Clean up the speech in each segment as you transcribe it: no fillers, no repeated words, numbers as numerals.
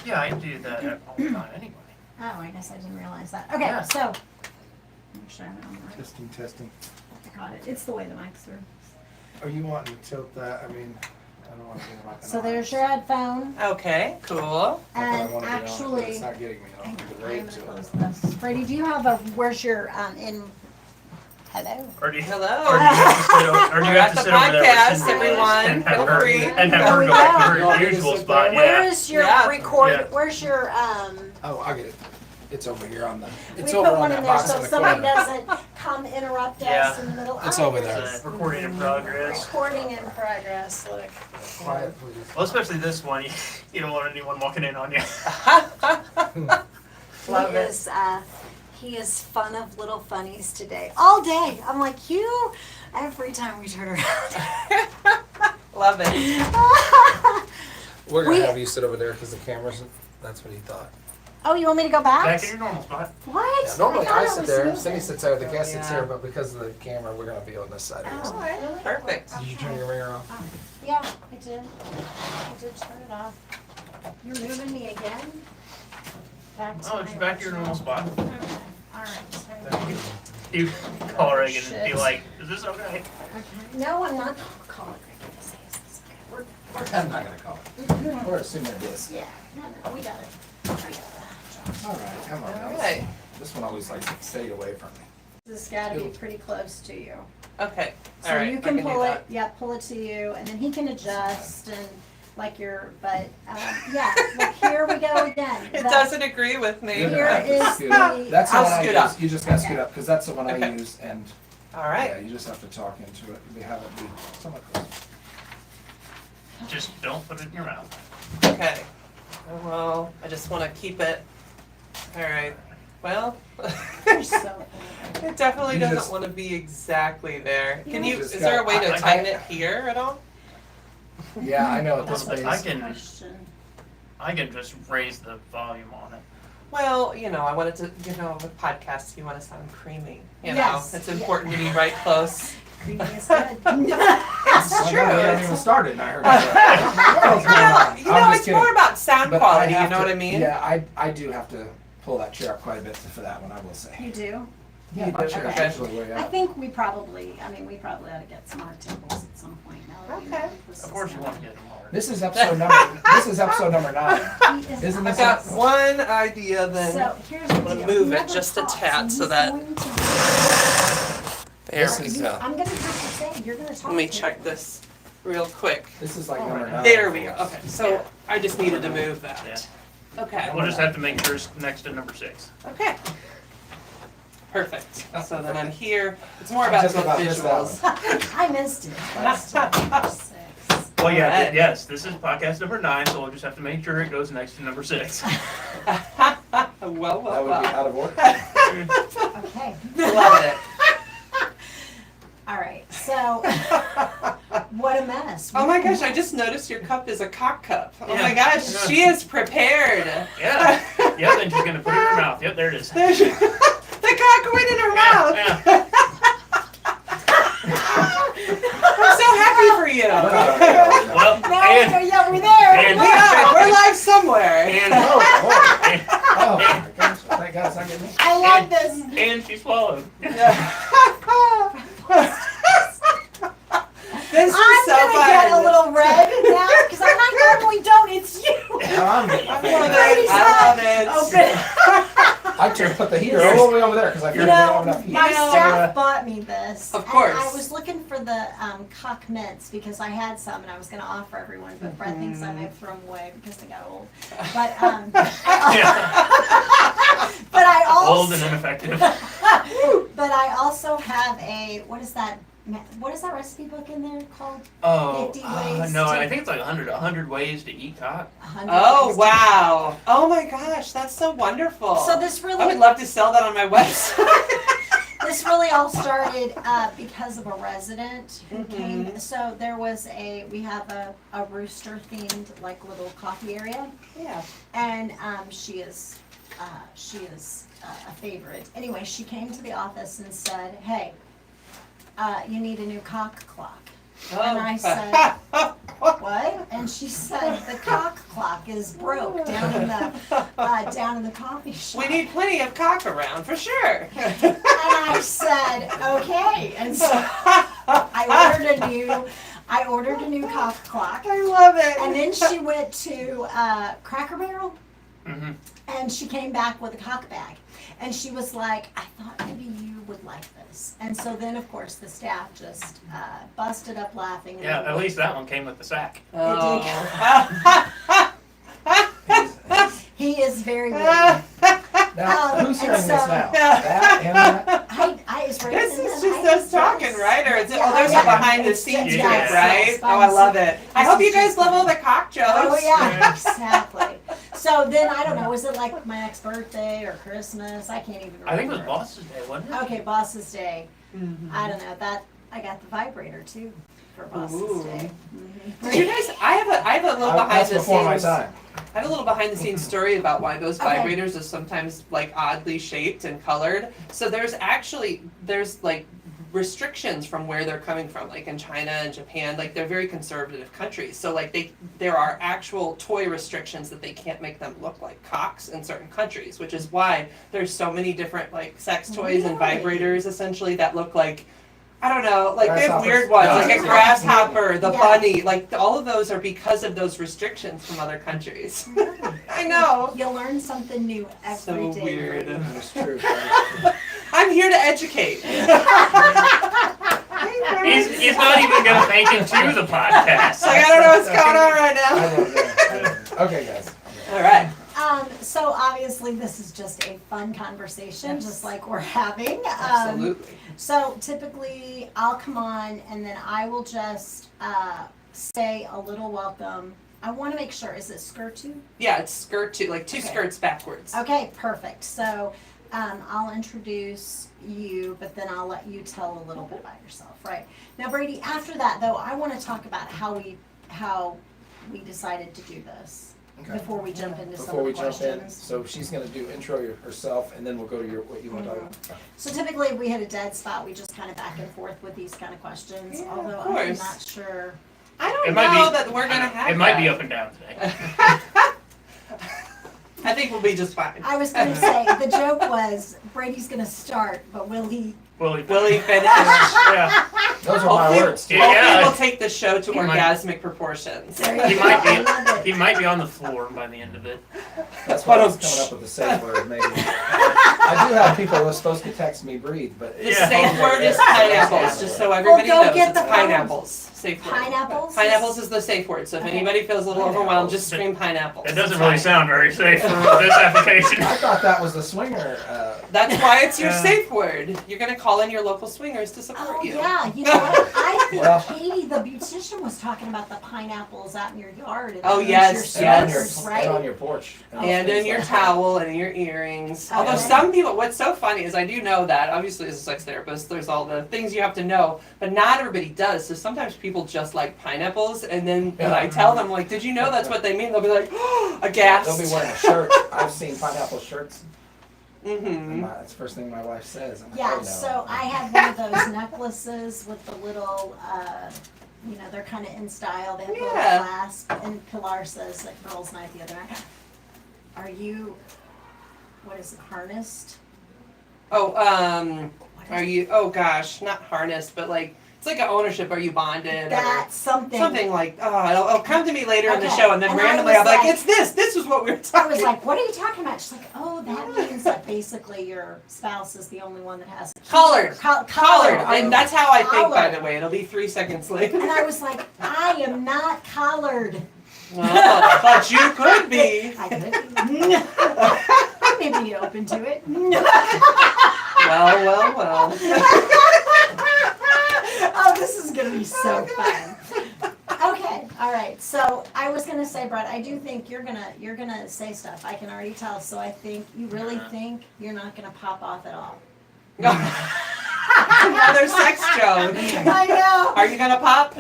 Yeah, I do that all the time anyway. Oh, I guess I didn't realize that. Okay, Yeah. so. Make sure I'm on the right. Testing. I got it. It's the way the mics are. Are you wanting to tilt that? I mean, I don't want to be like an So there's your headphone. Okay, cool. And It's actually, not getting me. I don't need to I'm rate gonna to close it. this. Brady, do you have a, where's your, hello? Or do you, Hello. or do you have to sit over, or do you We're have at to the sit over there with podcast, Cindy everyone. and have Feel her, free. and have There her we go back go. to You want her me to usual sit spot, there? yeah. Where's your Yeah. record, Yeah. where's your, Oh, I'll get it. It's over here on the. we It's put over on one that in there box so in the somebody corner. doesn't come interrupt us Yeah. in the middle. It's Oh, over there. It's a recording in progress. Recording in progress, look. Quiet, please. Well, especially this one, you don't want anyone walking in on you. Love it. He is fun of little funnies today, all day. I'm like, you, every time we turn around. Love it. We're gonna We- have you sit over there because the cameras. That's what he thought. Oh, you want me to go back? Back in your normal spot. What? Yeah, normally thought I it sit was there. moving. Cindy sits there. The guest sits Yeah. here, but because of the camera, we're gonna be on this side. of this. Oh, Alright, really? perfect. Did you turn your ringer off? Yeah, I did. I did turn it off. You're moving me again? Back to Oh, my it's back to your normal original. spot. Okay, all right. You call Reagan and be like, is this okay? Okay. No, I'm not calling Reagan to say, is this okay? I'm not gonna call it. We're assuming it is. Yeah, no, we got it. We got that. All right, come on. All guys. right. This one always likes to stay away from me. This has gotta be pretty close to you. Okay, So all right. you I can do pull that. it, yeah, pull it to you, and then he can adjust and like your, but, yeah, look, here we go again. It The- doesn't agree with me. You're gonna Here have to is scoot up. the- That's the I'll one I scoot use. up. You just gotta scoot Okay. up because that's the one I Okay. use, and All yeah, right. you just have to talk into it. We have it be somewhat close. Just don't put it in your mouth. Okay. Well, I just want to keep it. All right. Well, You're so funny. it definitely You doesn't just- want to be exactly there. Can You you? just Is there a way to I- tighten it here at all? Yeah, I know at this That's place. I can just raise the volume on it. Well, I wanted to, with podcasts, you want to sound creamy. Yes. It's important to be right close. Creamy is good. It's Well, true. no, we haven't even started, and I heard Well, I'm just it's kidding. more about sound But quality. have You know to- what I mean? Yeah, I do have to pull that chair up quite a bit for that one, I will say. You do? Yeah, my do, chair's okay. usually way I up. think we probably ought to get some art tables at some point now that we know Okay. this Of is course you gonna- want to get them hard. This is episode number 9. He is Isn't I this got awesome? one idea then. So here's the I'm gonna deal. move He it never just a talks, tad and so he's that- going to- There This we is, go. I'm gonna have to say, you're gonna talk. Let me to check him. this real quick. This is like Oh, number right. 9. There we go. Okay, so I just needed to move that. Okay. We'll just have to make sure it's next to number 6. Okay. Perfect. So then I'm here. It's more about Just the about missed that visuals. I missed it. That's number 6. Well, yeah, Alright. yes, this is podcast number 9, so we'll just have to make sure it goes next to number 6. well, That well, would be well. out of order. Okay. Love it. All right. So, what a mess. Oh my gosh, I just noticed your cup is a cock cup. Oh my Yeah. gosh, Yeah. she is prepared. Yeah, yeah, then she's going to put it in her mouth. Yep, there it is. There's the cock went in her mouth. Yeah. I'm so happy for you. Well, Now and, yeah, we're there. and- We are. We're live somewhere. and, Oh my gosh, thank God it's not getting me. I love this. and she swallowed. This is I'm so gonna fun. get a little red now because I normally don't. It's you. Now I'm getting I my love face. it. I love it. Open. I turned put the heater all the way over there because I figured we don't have enough heat. My You know, staff bought me this. Of course. And I was looking for the cock mints because I had some and I was going to offer everyone, but Brett thinks I may have thrown them away because they got old. But but I also Old and ineffective. but I also have a what is that recipe book in there called? Oh, 50 ways no, to- I think it's like 100 ways to eat cock. 100 Oh ways to- wow! Oh my gosh, that's so wonderful. So this I would really love to sell that on my website. this really all started because of a resident who Mhm. came. So there was we have a rooster themed like little coffee area, Yeah. and she is a favorite. Anyway, she came to the office and said, "Hey, you need a new cock clock." And I said, what? And she said, the cock clock is broke down in the coffee shop. We need plenty of cock around, for sure. And I said, okay. And so I ordered a new cock clock. I love it. And then she went to Cracker Barrel, Mm-hmm. and she came back with a cock bag. And she was like, I thought maybe you would like this. And so then, of course, the staff just busted up laughing. Yeah, at least that one came with the sack. Oh. He is very witty. Now, who's hearing this so- now? That and that? I was right This in is the just night. us talking, right? Or is it, Yeah, there's yeah. a behind the scenes It's- to yes, it, right? yes, Oh, I love it. I This hope is you guys just- love all the cock jokes. Oh yeah, Yeah. exactly. So then I don't know, was it like my next birthday or Christmas? I can't even remember. I think it was Boss's Day, wasn't it? Okay, Boss's Day. Mhm. I don't know, that I got the vibrator too for Boss's Ooh. Day. Did you guys? I have a little behind That's the before my scenes. time. I have a little behind the scenes story about why those Okay. vibrators are sometimes like oddly shaped and colored. So there's like restrictions from where they're coming from, like in China and Japan, like they're very conservative countries. So like there are actual toy restrictions that they can't make them look like cocks in certain countries, which is why there's so many different like sex toys and Really? vibrators essentially that look like, I don't know, like they have Grasshoppers? weird ones, Yeah. like a grasshopper, the Yeah. bunny, like all of those are because of those restrictions from other countries. I know. You'll learn something new every So day. weird. It's true. I'm here to educate. He's not even gonna make it to the podcast. Like I don't know what's going on right I now. don't know. Okay, guys. All right. So obviously this is just a fun conversation, Yes. just like we're having. Absolutely. So typically I'll come on and then I will just say a little welcome. I want to make sure, is it skirt too? Yeah, it's skirt too, like two Okay. skirts backwards. Okay, perfect. So I'll introduce you, but then I'll let you tell a little bit about yourself, right? Now, Brady, after that though, I want to talk about how we decided to do this Okay. before we jump into some Before of we the jump in, questions. so she's gonna do intro herself, and then we'll go to what you want to talk about. So typically, if we hit a dead spot, we just kind of back and forth with these kind of questions. Yeah, although of I'm course. not sure. I don't It might know be- that we're gonna have It might that. be up and down today. I think we'll be just fine. I was going to say the joke was Brady's going to start, but will he? Will he? Will he finish? Yeah. Those are my Hopefully- words. Yeah. Hopefully we'll take the show to He might- orgasmic proportions. There He you might go. I love be. it. He might be on the floor by the end of it. That's why I was coming up with the safe word, maybe. I do have people who are supposed to text me breathe, but. The Yeah. safe word is pineapples, just so everybody go knows. get It's the pineapples. Safe word. Pineapples? Pineapples is the safe word, so if Okay. anybody feels a little overwhelmed, just scream pineapples. That doesn't It's really fine. sound very safe for this application. I thought that was the swinger, That's why it's your Yeah. safe word. You're gonna call in your local swingers to support Oh you. yeah, you know what? I think Well- Katie, the beautician, was talking about the pineapples out in your yard. And Oh, those yes, your and on your, swingers, and right? on your porch. And in your towel and in your earrings. Okay. Although some people, what's so funny is I do know that, obviously as a sex therapist, there's all the things you have to know, but not everybody does. So sometimes people just like pineapples, and then when I tell them, like, did you know that's what they mean? They'll be like, aghast. They'll be wearing a shirt. I've seen pineapple shirts. Mm-hmm. And that's the first thing my wife says. I'm like, Yeah, oh, no. so I had one of those necklaces with the little, they're kind of in style. They have a little Yeah. clasp. And Pilar says, that girls' night the other night, are you, what is it, harnessed? Oh, What is are it? you, oh gosh, not harnessed, but like, it's like an ownership. Are you bonded? That's something. Something like, it'll come to me later in the Okay. show, and then And I randomly was I'll be like, like- it's this. This is what we were I talking was like, what are you talking about? She's like, oh, that means that basically your spouse is the only one that has a key. Collared. Collared. Collared. And that's how I think, by Collared. the way. It'll be 3 seconds later. And I was like, I am not collared. Oh, but you could be. I could be. Maybe open to it. Well. Oh, this is gonna be so fun. Okay, all right. So I was gonna say, Brett, I do think you're gonna say stuff. I can already tell. So I think you really think you're not gonna pop off at all. Another sex joke. I know. Are you gonna pop?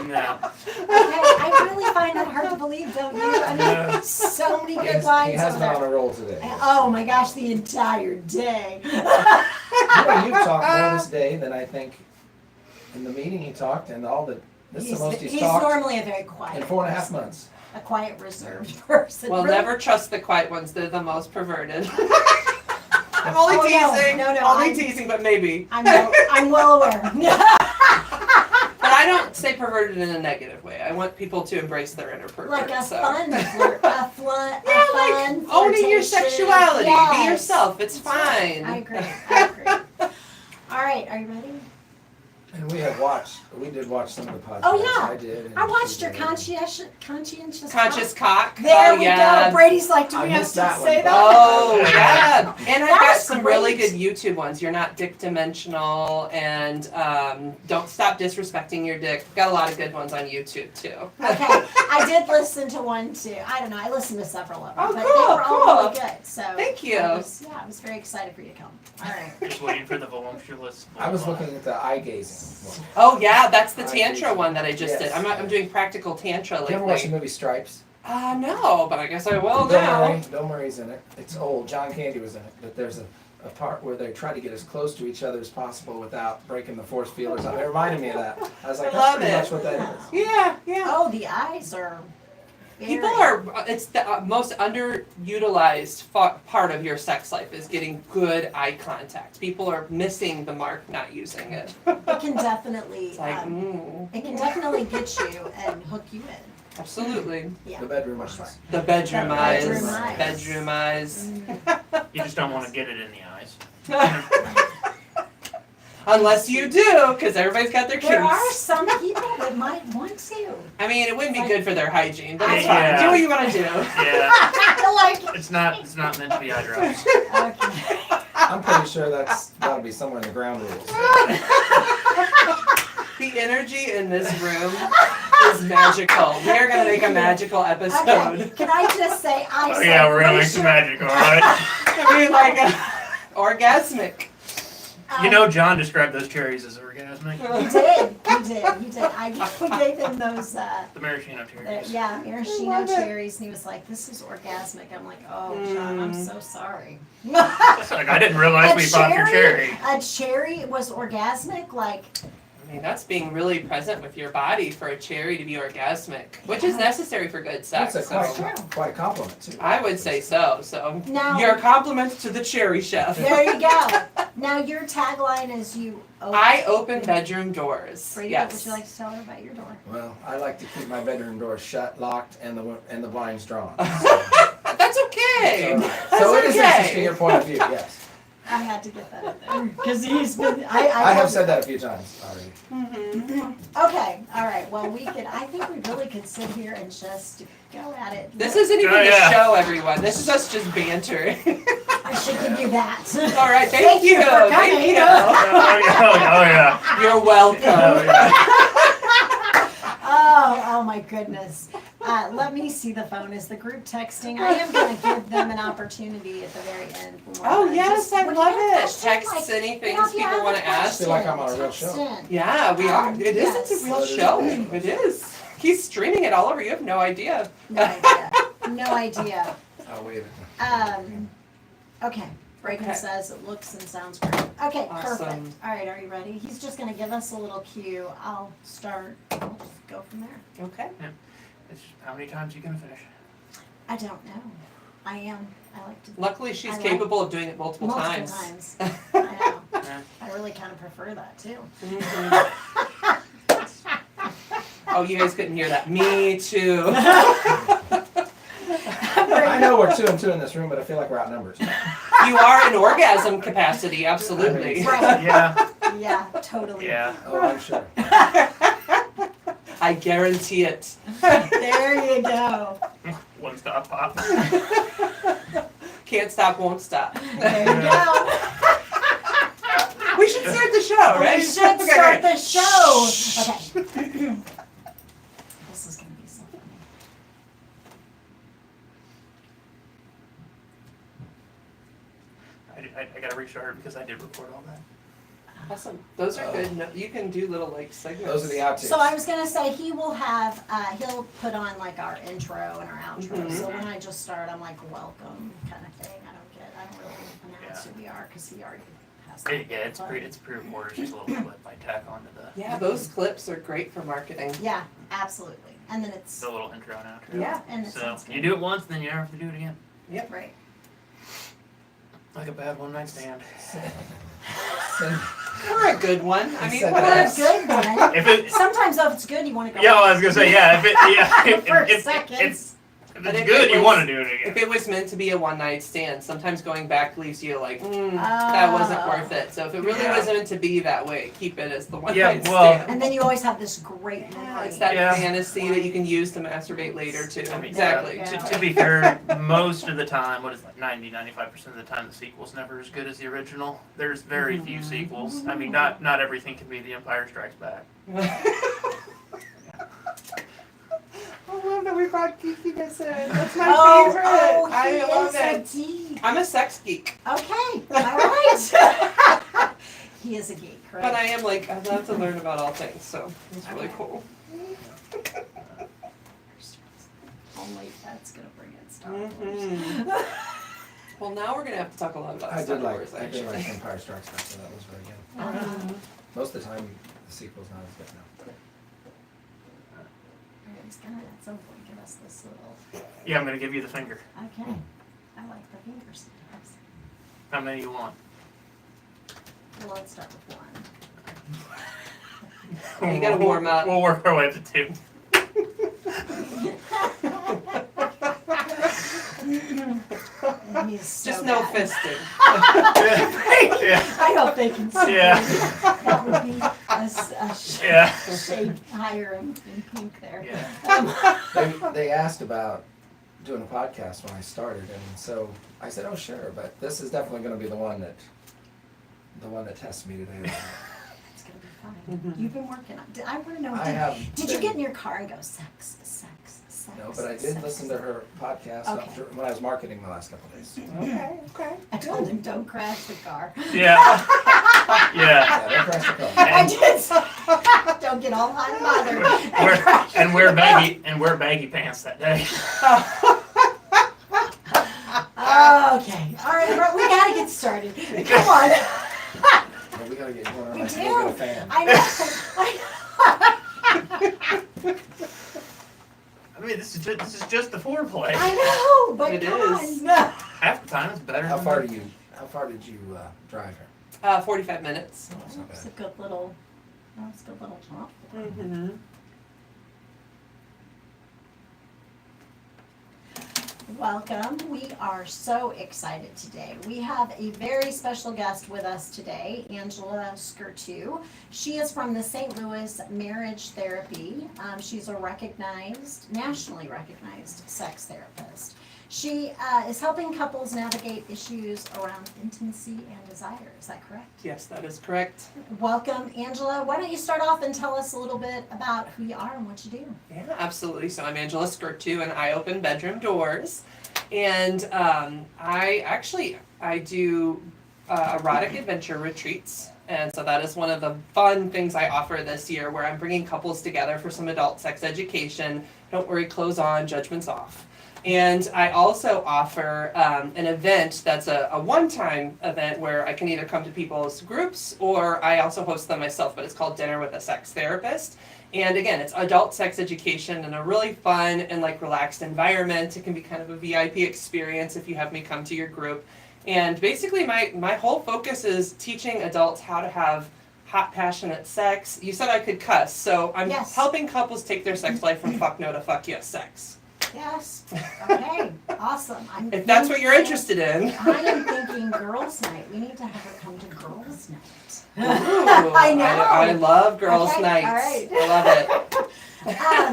No. Okay, I really find that hard to believe, don't you? I Yeah. mean, so many good He lines. has on been on there. a roll today. Oh my gosh, the entire day. You know, you've talked more this day than I think In the meeting he talked and this is the most he's He's talked normally a very quiet. in 4.5 person. months. A quiet, reserved person. Well, Really? never trust the quiet ones. They're the most perverted. I'm only Oh, no, teasing. no, only I'm- teasing, but maybe. I'm well aware. But I don't say perverted in a negative way. I want people to embrace their inner pervert. Like a so. fun flirt, a fun Owning your flirtation. sexuality. Be Yes. yourself. It's That's right. fine. I agree. All right, are you ready? And we did watch some of the podcasts. Oh, yeah. I did. and I watched she your did. conscientious Conscious cock. There Oh, we yeah. go. Brady's like, do I we have to missed that say one. that? Oh, yeah. And I've That got was some really great. good YouTube ones. You're not dick dimensional and don't stop disrespecting your dick. Got a lot of good ones on YouTube too. Okay, I did listen to one too. I don't know. I listened to several of them, Oh, but cool, they were all cool. really good. So Thank you. I was very excited for you to come. All right. Just waiting for the voluptuous. I was looking at the eye gazing one. Oh yeah, that's the I Tantra do. one that I just did. Yes. I'm doing practical Tantra Did you ever watch the lately. movie Stripes? No, but I guess I will Bill now. Murray. Bill Murray's in it. It's old. John Candy was in it. But there's a part where they try to get as close to each other as possible without breaking the force field or something. It reminded me of that. I was like, I that's love pretty it. much what that is. Yeah, yeah. Oh, the eyes are. People very- are, it's the most underutilized part of your sex life is getting good eye contact. People are missing the mark, not using it. It can definitely. It's like, It can definitely get you and hook you in. absolutely. Yeah. The bedroom for eyes. sure. The bedroom The eyes. bedroom eyes. Bedroom eyes. You just don't want to get it in the eyes. Unless you do, because everybody's got their There are kinks. some people that might want to. I mean, it wouldn't be good for their hygiene, but it's Yeah. fine. Do what you want to do. Yeah, Like, it's not meant to be eye drops. okay. I'm pretty sure that's got to be somewhere in the ground rules. The energy in this room is magical. We are going to make a magical Okay, episode. can I just say, Oh yeah, we're gonna make some magic, all right? I mean, like, orgasmic. You know, John described those cherries as orgasmic. He did. We gave him those, The maraschino cherries. maraschino love it. cherries, and he was like, "This is orgasmic." I'm like, "Oh, John, I'm so sorry." It's like I didn't realize we popped your cherry. A cherry was orgasmic, like. I mean, that's being really present with your body for a cherry to be orgasmic, which is necessary for good sex. That's quite a compliment too. I would say so. So, Now- your compliment to the cherry chef. There you go. Now your tagline is you. I open bedroom doors. Brady, what would Yes. you like to tell her about your door? Well, I like to keep my bedroom door shut, locked, and the blinds drawn. That's okay. So it is okay. interesting your point of view. Yes, I had to get that in there because he's been. I have said that a few times already. Okay, all right. Well, I think we really could sit here and just go at it. This isn't even Oh, yeah. the show, everyone. This is us just bantering. I should give you that. All right, thank you. for Thank coming. you. Oh yeah. You're Oh welcome. yeah. Oh my goodness. Let me see the phone. Is the group texting? I am going to give them an opportunity at the very end. Oh, yes, Just- I when love you have it. questions, Texts, anything if you people have a wanna ask. I feel like I'm on a real question, show. text in. Yeah, we are. It is. Yes. It's a real It is. show. It is. He's streaming it all over. You have no idea. No idea. No idea. I'll wave it. Okay. Reagan Okay. says it looks and sounds great. Okay, Awesome. perfect. All right, are you ready? He's just going to give us a little cue. I'll start. We'll just go from there. Okay. It's how many times are you gonna finish? I don't know. I am. I like to. Luckily, she's I like- capable of doing it multiple Multiple times. times. I know. Yeah. I really kind of prefer that too. Mhm. Oh, you guys couldn't hear that. Me too. I know we're 2 and 2 in this room, but I feel like we're outnumbered. You are in orgasm capacity, absolutely. Right. Yeah. Yeah, totally. Yeah. Oh, I'm sure. I guarantee it. There you go. One stop pop. Can't stop, won't stop. There you go. We should start the show, right? We should Okay, start great. the show. Okay. This is going to be so funny. I gotta restart because I did record all that. Awesome. Those are good. No, you can do little like segments. Those are the outtakes. So I was gonna say he will have he'll put on like our intro and our outro. Mhm. So when I just start, I'm like welcome kind of thing. I don't really announce who we are because he already podcast. It's pre-recorded, just a little clip I tack onto Yeah, those clips are great for marketing. Yeah, absolutely. And then it's, the little intro and outro. yeah, and it So sounds you good. do it once, then you never have to do it again. Right. Like a bad one-night stand. Or a good one. I mean, Said Or a that. whatever. good one. If it, Sometimes though, if it's good, you want to go. yeah, well, I was gonna say, yeah, if it, yeah, For if seconds. But it's if good, it you was- want to do it If again. it was meant to be a one-night stand, sometimes going back leaves you like, that wasn't Oh. worth it. So if it really Yeah. wasn't meant to be that way, keep it as the one-night Yeah, well- stand. And then you always have this great Yeah, memory. it's that Yeah. fantasy that you can use to masturbate later too. I mean, Exactly. Yeah. To be fair, most of the time, what is it, like 95% of the time, the sequel's never as good as the original. There's very few sequels. I mean, not everything can be The Empire Strikes Back. I love that we brought geekiness in. That's my favorite. He I love is it. a geek. I'm a sex geek, Okay, all right. He is a geek, right? but I am like, I love to learn about all things, so it's really cool. Only that's gonna bring in Star Wars. Mhm. Well, now we're gonna have to talk a lot about I Star did Wars, like actually. Empire Strikes Back, so that was very good. Most of the time, the sequel's not as good now. He's gonna at some point give us this little. Yeah, I'm gonna give you the finger. Okay, I like the fingers sometimes. How many you want? Well, let's start with one. You gotta warm up. We'll work our way up to 2. And he's so Just no bad. fisting. Yeah. I hope they can see. Yeah. That would be a Yeah. shade higher in pink there. Yeah. They asked about doing a podcast when I started, and so I said, "Oh, sure," but this is definitely going to be the one that tests me today. It's gonna be fun. You've been working on, I wanna know, I have. did you been- get in your car and go sex, sex, sex? No, but I did sex, listen to her podcast Okay. after, when I was marketing the last couple of days. Okay. I told him, don't crash the car. Yeah. Yeah. Yeah, don't crash the car. I did say, don't get all hot and bothered. Wear baggy pants that day. Okay, all right, bro, we gotta get started. Come on. Yeah, we gotta get one of We my do. favorite fan. I know. I mean, this is just the foreplay. I know, but It come is. on. No. Half the time, it's better. How than far the- did you drive her? 45 minutes. That's not It's a bad. good little, that's a good little jump. Mm-hmm. Welcome. We are so excited today. We have a very special guest with us today, Angela Skirtu. She is from the St. Louis Marriage Therapy. She's a nationally recognized sex therapist. She is helping couples navigate issues around intimacy and desire. Is that correct? Yes, that is correct. Welcome, Angela. Why don't you start off and tell us a little bit about who you are and what you do? Yeah, absolutely. So I'm Angela Skirtu, and I open bedroom doors. And I do erotic adventure retreats. And so that is one of the fun things I offer this year, where I'm bringing couples together for some adult sex education. Don't worry, clothes on, judgments off. And I also offer an event that's a one-time event where I can either come to people's groups, or I also host them myself, but it's called Dinner with a Sex Therapist. And again, it's adult sex education in a really fun and like relaxed environment. It can be kind of a VIP experience if you have me come to your group. And basically my whole focus is teaching adults how to have hot, passionate sex. You said I could cuss, so I'm Yes. helping couples take their sex life from fuck no to fuck yes sex. Yes. Okay. Awesome. If that's what you're interested in. I am thinking girls' night. We need to have her come to girls' night. Ooh, I know. I love girls' Okay, nights. all right. I love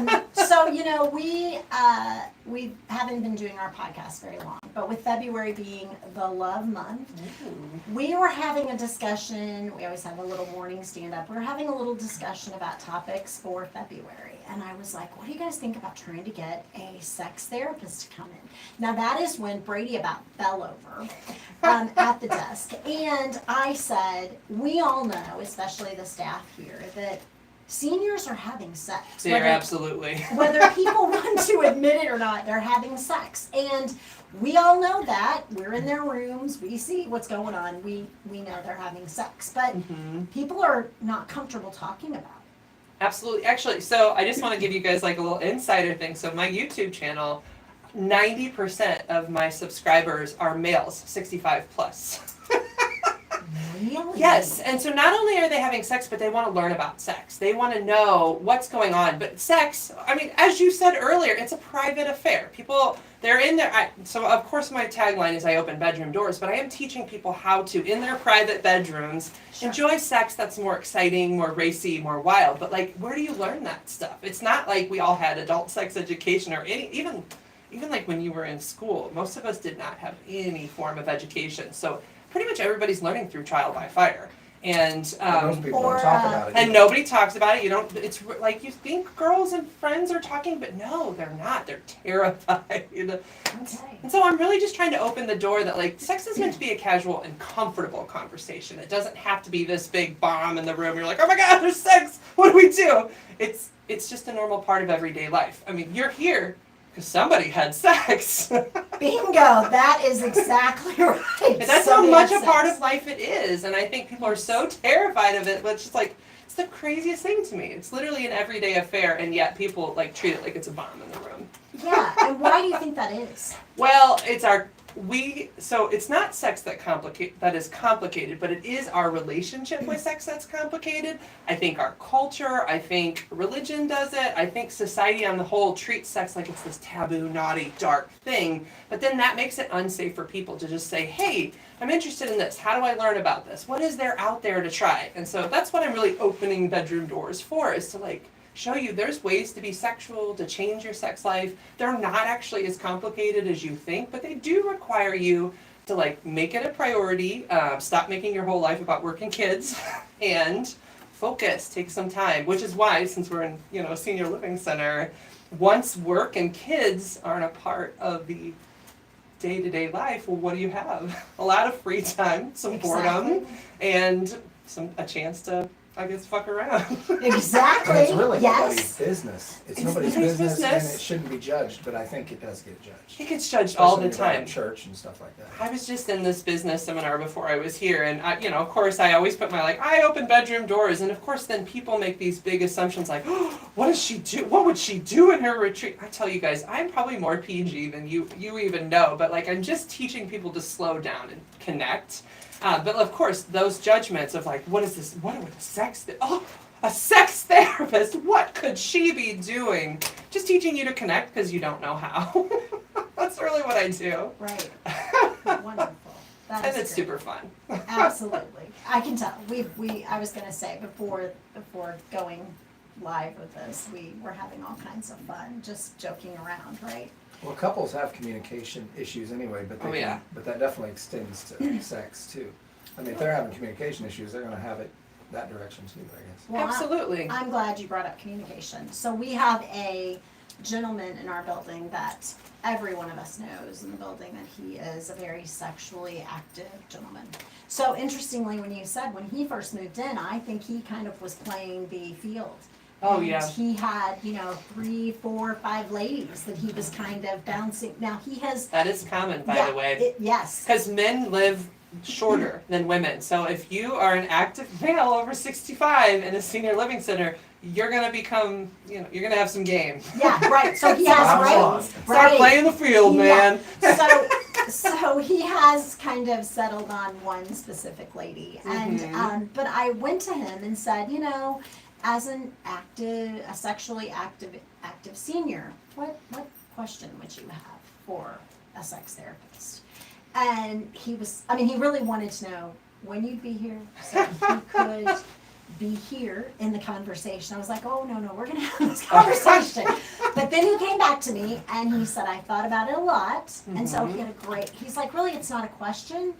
it. So we haven't been doing our podcast very long, but with February being the love month, we were having a discussion. We always have a little morning stand up. We were having a little discussion about topics for February, and I was like, "What do you guys think about trying to get a sex therapist to come in?" Now that is when Brady about fell over at the desk, and I said, "We all know, especially the staff here, that Seniors are having sex. They're absolutely. Whether people want to admit it or not, they're having sex. And we all know that. We're in their rooms. We see what's going on. We know they're having sex. But people are not comfortable talking about it. Absolutely. Actually, so I just want to give you guys like a little insider thing. So my YouTube channel, 90% of my subscribers are males, 65 plus. Really? Yes, and so not only are they having sex, but they want to learn about sex. They want to know what's going on. But sex, I mean, as you said earlier, it's a private affair. People, they're in there. So of course my tagline is I open bedroom doors, but I am teaching people how to, in their private bedrooms, enjoy sex that's more exciting, more racy, more wild. But like, where do you learn that stuff? It's not like we all had adult sex education or even like when you were in school. Most of us did not have any form of education. So pretty much everybody's learning through trial by fire, and Most people or, don't talk about it. and either. nobody talks about it. You don't. It's like you think girls and friends are talking, but no, they're not. They're terrified. Okay. And so I'm really just trying to open the door that like sex is meant to be a casual and comfortable conversation. It doesn't have to be this big bomb in the room. You're like, oh my God, there's sex. What do we do? It's just a normal part of everyday life. I mean, you're here because somebody had sex. Bingo. That is exactly right. And that's So how many much a sex. part of life it is. And I think people are so terrified of it, but it's just like, it's the craziest thing to me. It's literally an everyday affair, and yet people like treat it like it's a bomb in the room. Yeah. And why do you think that is? Well, so it's not sex that is complicated, but it is our relationship with sex that's complicated. I think our culture, I think religion does it, I think society on the whole treats sex like it's this taboo, naughty, dark thing, but then that makes it unsafe for people to just say, hey, I'm interested in this, how do I learn about this? What is there out there to try? And so that's what I'm really opening bedroom doors for, is to like, show you there's ways to be sexual, to change your sex life. They're not actually as complicated as you think, but they do require you to like make it a priority, stop making your whole life about work and kids, and focus, take some time, which is why, since we're in, a senior living center, once work and kids aren't a part of the day-to-day life, well, what do you have? A lot of free time, some boredom, and a chance to, I guess, fuck around. Exactly. And it's really nobody's Yes. business. It's It's nobody's nobody's business, and business. it shouldn't be judged, but I think it does get judged. He gets judged all the Especially when you're time. in church and stuff like that. I was just in this business seminar before I was here, and of course, I always put my I open bedroom doors, and of course, then people make these big assumptions like, oh, what does she do? What would she do in her retreat? I tell you guys, I'm probably more PG than you even know, but I'm just teaching people to slow down and connect. But of course, those judgments of what is this? What would a sex? A sex therapist? What could she be doing? Just teaching you to connect because you don't know how. That's really what I do. Right. Wonderful. That And is it's great. super fun. Absolutely. I can tell. I was gonna say before going live with this, we were having all kinds of fun, just joking around, right? Well, couples have communication issues anyway, but Oh, yeah. but that definitely extends to sex too. I mean, if they're having communication issues, they're gonna have it that direction too, I guess. Well, Absolutely. I'm glad you brought up communication. So we have a gentleman in our building that every one of us knows in the building that he is a very sexually active gentleman. So interestingly, when you said when he first moved in, I think he kind of was playing the field. Oh, And yeah. he had, 3, 4, 5 ladies that he was kind of bouncing. Now he has. That is common, by the way. Yes. Because men live shorter than women. So if you are an active male over 65 in a senior living center, you're going to become, you're going to have some game. Yeah, right. So he has Sounds right. on. Start Right. playing the field, Yeah. man. So he has kind of settled on one specific lady, and but I went to him and said, as a sexually active senior, what question would you have for a sex therapist? And he really wanted to know when you'd be here, so he could be here in the conversation. I was like, oh, no, we're going to have this conversation. But then he came back to me and he said, I thought about it a lot. And so he had he's like, really, it's not a question.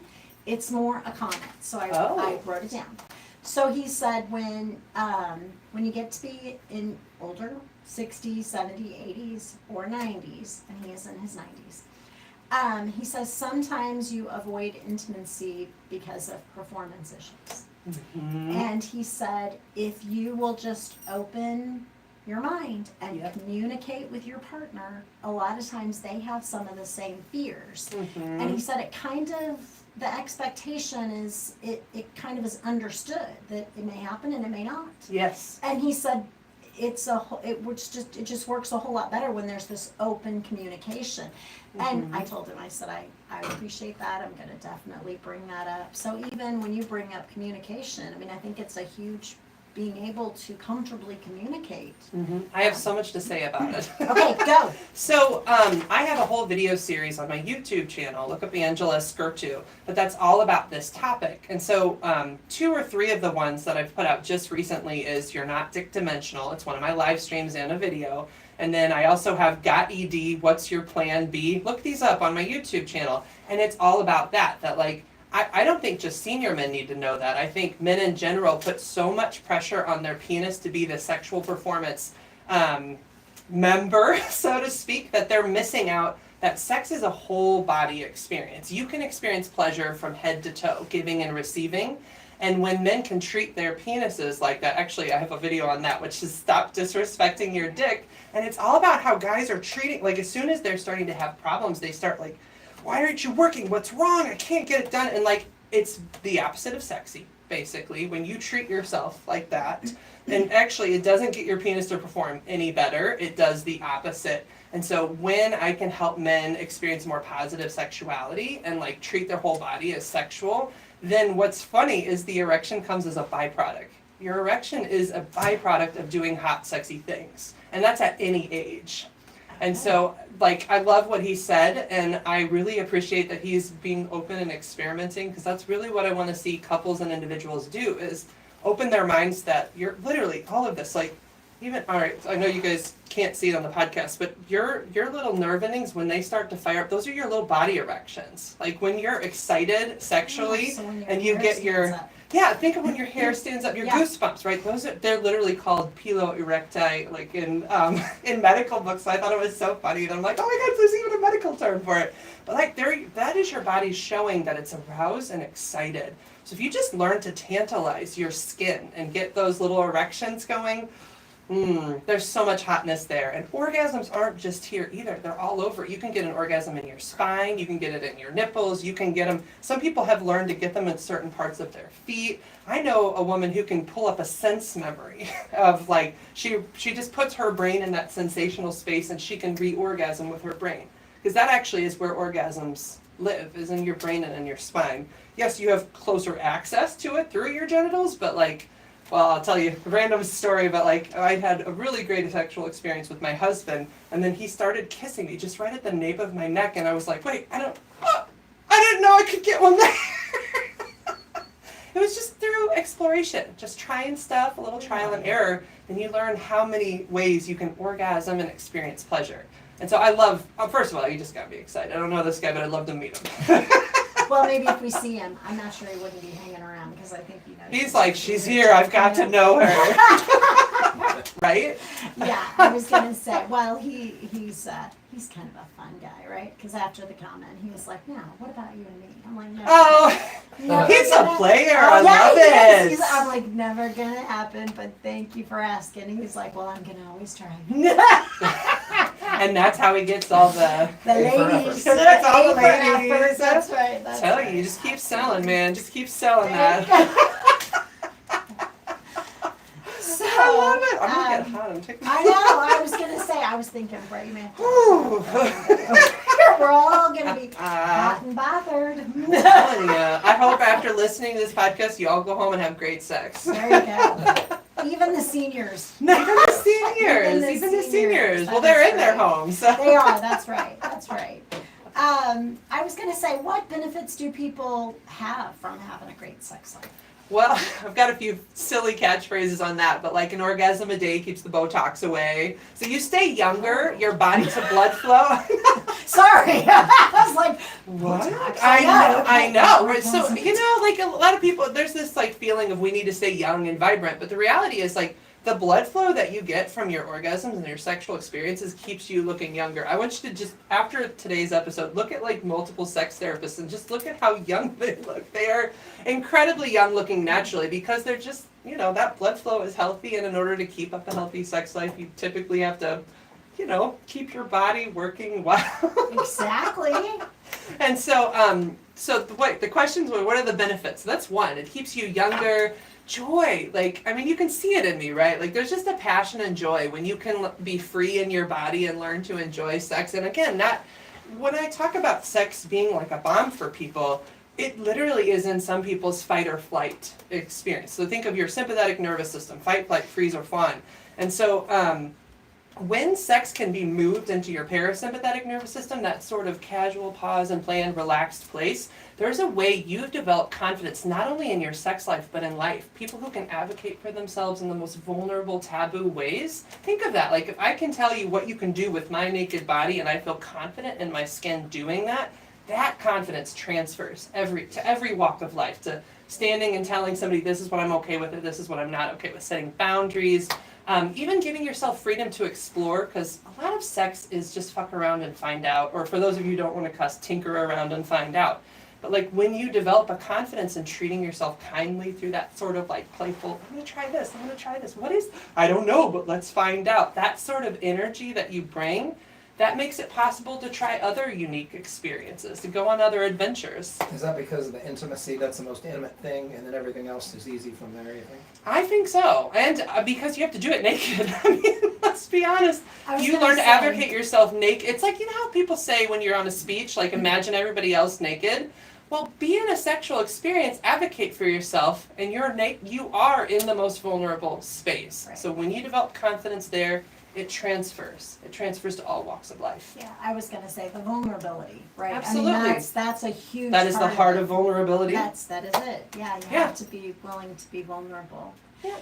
It's more a comment. So I wrote it down. So he said, when you get to be in older, 60s, 70s, 80s, or 90s, and he is in his 90s, he says sometimes you avoid intimacy because of performance issues. And he said, if you will just open your mind and Yep. communicate with your partner, a lot of times they have some of the same fears. And he said it kind of, the expectation is, it kind of is understood that it may happen and it may not. Yes. And he said, it just works a whole lot better when there's this open communication. And I told him, I said, I appreciate that. I'm gonna definitely bring that up. So even when you bring up communication, I mean, I think it's a huge, being able to comfortably communicate. I have so much to say about it. Okay, go. So I have a whole video series on my YouTube channel. Look up Angela Skirtu, but that's all about this topic. And so 2 or 3 of the ones that I've put out just recently is You're Not Dick Dimensional. It's one of my live streams and a video. And then I also have Got ED, What's Your Plan B? Look these up on my YouTube channel. And it's all about that like, I don't think just senior men need to know that. I think men in general put so much pressure on their penis to be the sexual performance member, so to speak, that they're missing out that sex is a whole body experience. You can experience pleasure from head to toe, giving and receiving. And when men can treat their penises like that, actually I have a video on that, which is Stop Disrespecting Your Dick. And it's all about how guys are treating, like as soon as they're starting to have problems, they start like, why aren't you working? What's wrong? I can't get it done. And like, it's the opposite of sexy, basically, when you treat yourself like that. And actually, it doesn't get your penis to perform any better. It does the opposite. And so when I can help men experience more positive sexuality and like treat their whole body as sexual, then what's funny is the erection comes as a byproduct. Your erection is a byproduct of doing hot, sexy things. And that's at any age. And so, like, I love what he said, and I really appreciate that he's being open and experimenting, because that's really what I want to see couples and individuals do, is open their minds that you're literally, all of this, like, even, all right, I know you guys can't see it on the podcast, but your little nerve endings, when they start to fire up, those are your little body erections. Like, when you're excited sexually, So when your and you hair get stands your... up. Yeah, think of when your hair stands up, your Yeah. goosebumps, right? They're literally called pilo erecti, like in medical books. So I thought it was so funny that I'm like, oh my God, there's even a medical term for it. But like, that is your body showing that it's aroused and excited. So if you just learn to tantalize your skin and get those little erections going, there's so much hotness there. And orgasms aren't just here either. They're all over. You can get an orgasm in your spine. You can get it in your nipples. You can get them. Some people have learned to get them in certain parts of their feet. I know a woman who can pull up a sense memory of like, she just puts her brain in that sensational space and she can re-orgasm with her brain. Because that actually is where orgasms live, is in your brain and in your spine. Yes, you have closer access to it through your genitals, but like, well, I'll tell you a random story, but like I had a really great sexual experience with my husband, and then he started kissing me just right at the nape of my neck, and I was like, wait, I didn't know I could get one there. It was just through exploration, just trying stuff, a little trial and error, and you learn how many ways you can orgasm and experience pleasure. And so I love, first of all, you just got me excited. I don't know this guy, but I'd love to meet him. Well, maybe if we see him, I'm not sure he wouldn't be hanging around, because I think he knows. He's like, she's here, I've got to know her. Right? Yeah, I was gonna say, well, he's kind of a fun guy, right? Because after the comment, he was like, "Now, what about you and me?" I'm like, "No." Oh, he's a player. I yeah, love he is. it. I'm like, "Never gonna happen," but thank you for asking. And he's like, "Well, I'm gonna always try." And that's how he gets all the ladies. That's all the A for ladies. effort, that's right. That's Tell right. you just keep selling, man. Just keep selling There that. you go. So, I love it. I'm gonna get hot. I'm taking. I know. I was gonna say. I was thinking, Brady man. Whew. We're all gonna be hot and bothered. I'm telling you. I hope after listening to this podcast, you all go home and have great sex. There you go. Even the seniors. Even the seniors. Even the seniors. Well, they're in their homes. So. They are. That's right. That's right. I was gonna say, what benefits do people have from having a great sex life? Well, I've got a few silly catchphrases on that, but like an orgasm a day keeps the Botox away. So you stay younger, your body's a blood flow. Sorry, I was like, What? Botox. I know. Right? So, you know, like a lot of people, there's this like feeling of we need to stay young and vibrant, but the reality is like the blood flow that you get from your orgasms and your sexual experiences keeps you looking younger. I want you to just, after today's episode, look at like multiple sex therapists and just look at how young they look. They are incredibly young looking naturally because they're just, you know, that blood flow is healthy, and in order to keep up a healthy sex life, you typically have to, you know, keep your body working well. Exactly. And so, the questions were, what are the benefits? That's one. It keeps you younger. Joy, like, I mean, you can see it in me, right? Like, there's just a passion and joy when you can be free in your body and learn to enjoy sex. And again, when I talk about sex being like a bomb for people, it literally is in some people's fight or flight experience. So think of your sympathetic nervous system, fight, flight, freeze, or fawn. And so, when sex can be moved into your parasympathetic nervous system, that sort of casual pause and play and relaxed place, there's a way you've developed confidence not only in your sex life but in life. People who can advocate for themselves in the most vulnerable, taboo ways. Think of that. Like, if I can tell you what you can do with my naked body and I feel confident in my skin doing that, that confidence transfers to every walk of life, to standing and telling somebody, this is what I'm okay with, or this is what I'm not okay with, setting boundaries. Even giving yourself freedom to explore, because a lot of sex is just fuck around and find out, or for those of you who don't want to cuss, tinker around and find out. But like when you develop a confidence in treating yourself kindly through that sort of like playful, I'm going to try this, I'm going to try this. What is, I don't know, but let's find out. That sort of energy that you bring, that makes it possible to try other unique experiences, to go on other adventures. Is that because of the intimacy? That's the most intimate thing, and then everything else is easy from there, you think? I think so. And because you have to do it naked. I mean, let's be honest. You gonna learn to say- advocate yourself naked. It's like, you know how people say when you're on a speech, like imagine everybody else naked? Well, be in a sexual experience, advocate for yourself, and you are in the most vulnerable space. Right. So when you develop confidence there, it transfers. It transfers to all walks of life. Yeah, I was gonna say the vulnerability, right? Absolutely. I mean, that's a huge That is the part heart it. of vulnerability. That is it. Yeah, you Yeah. have to be willing to be vulnerable. Yeah.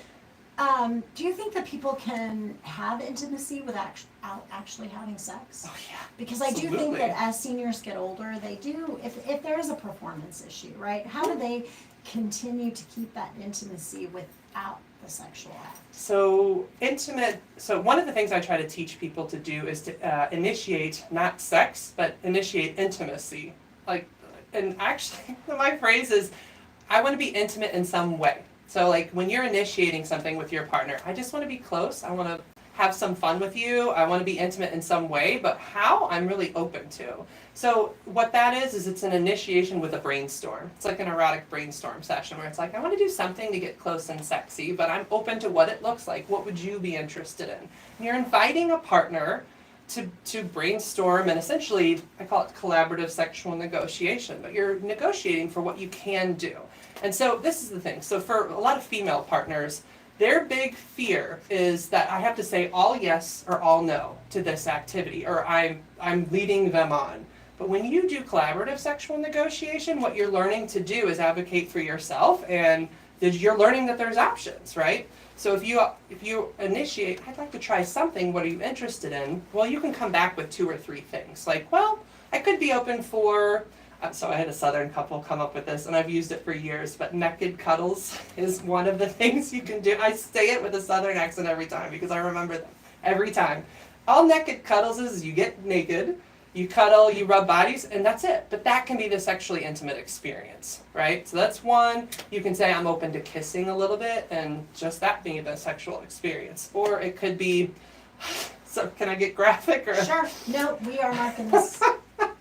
Do you think that people can have intimacy without actually having sex? Oh yeah. Because I do think Absolutely. that as seniors get older, they do, if there is a performance issue, right? How do they continue to keep that intimacy without the sexual act? So one of the things I try to teach people to do is to initiate not sex, but initiate intimacy. And actually, my phrase is, I want to be intimate in some way. So like when you're initiating something with your partner, I just want to be close. I want to have some fun with you. I want to be intimate in some way, but how, I'm really open to. So what that is it's an initiation with a brainstorm. It's like an erotic brainstorm session where it's like, I want to do something to get close and sexy, but I'm open to what it looks like. What would you be interested in? And you're inviting a partner to brainstorm, and essentially, I call it collaborative sexual negotiation, but you're negotiating for what you can do. And so this is the thing. So for a lot of female partners, their big fear is that I have to say all yes or all no to this activity, or I'm leading them on. But when you do collaborative sexual negotiation, what you're learning to do is advocate for yourself, and you're learning that there's options, right? So if you initiate, I'd like to try something, what are you interested in? Well, you can come back with 2 or 3 things. Like, well, I could be open for, so I had a Southern couple come up with this, and I've used it for years, but naked cuddles is one of the things you can do. I say it with a Southern accent every time because I remember them every time. All naked cuddles is you get naked, you cuddle, you rub bodies, and that's it. But that can be the sexually intimate experience, right? So that's one. You can say I'm open to kissing a little bit, and just that being the sexual experience. Or it could be, so can I get graphic? Or? Sure. No, we are marking this.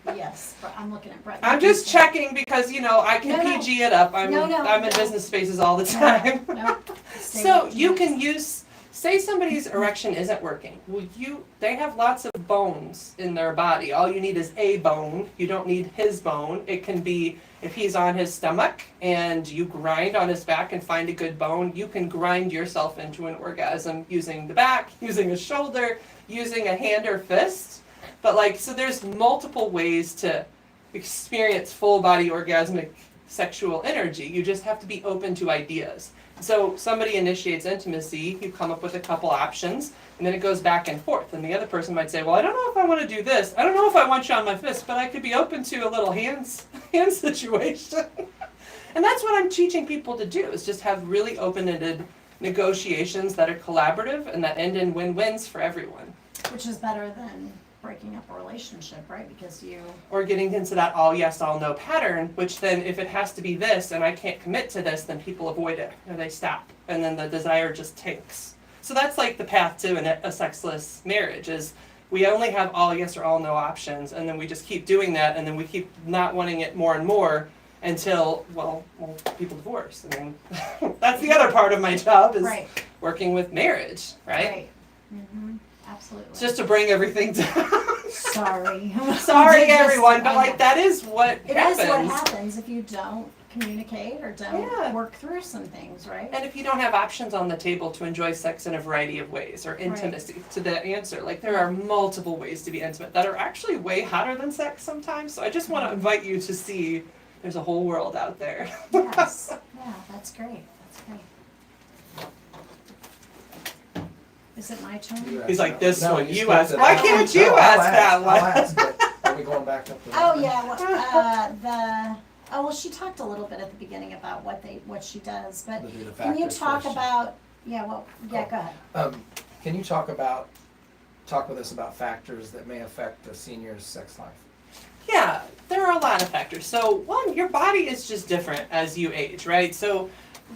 Yes, but I'm looking at Brett. I'm just checking because, I can No, no. PG it up. I'm in No. business spaces all the time. No. Stay So with you me. can use, say somebody's erection isn't working. Well, they have lots of bones in their body. All you need is a bone. You don't need his bone. It can be, if he's on his stomach and you grind on his back and find a good bone, you can grind yourself into an orgasm using the back, using a shoulder, using a hand or fist. But so there's multiple ways to experience full body orgasmic sexual energy. You just have to be open to ideas. So somebody initiates intimacy, you come up with a couple options, and then it goes back and forth. And the other person might say, well, I don't know if I want to do this. I don't know if I want you on my fist, but I could be open to a little hand situation. And that's what I'm teaching people to do, is just have really open-ended negotiations that are collaborative and that end in win-wins for everyone. Which is better than breaking up a relationship, right? Because you, Or getting into that all yes, all no pattern, which then if it has to be this and I can't commit to this, then people avoid it or they stop. And then the desire just tanks. So that's like the path to a sexless marriage is we only have all yes or all no options, and then we just keep doing that, and then we keep not wanting it more and more until, well people divorce. I mean, that's the other part of my job is right, working with marriage, right? right. Mm-hmm. Absolutely. Just to bring everything down. Sorry. Sorry, Just- everyone, but I like know. that is what It happens. is what happens if you don't communicate or don't Yeah. work through some things, right? And if you don't have options on the table to enjoy sex in a variety of ways or intimacy, to the answer, like there are multiple ways to be intimate that are actually way hotter than sex sometimes. So I just want to invite you to see there's a whole world out there. Yes. Yeah, that's great. That's great. Is it my turn? You He's ask like, that. this No, one, you you skipped ask. it. Why Oh, can't you No, ask I'll that one? I'll ask, but are we going back up to that? Oh yeah, well, she talked a little bit at the beginning about what she does, but We'll do the can you factors talk first. about, go ahead. Can you talk with us about factors that may affect a senior's sex life? Yeah, there are a lot of factors. So one, your body is just different as you age, right? So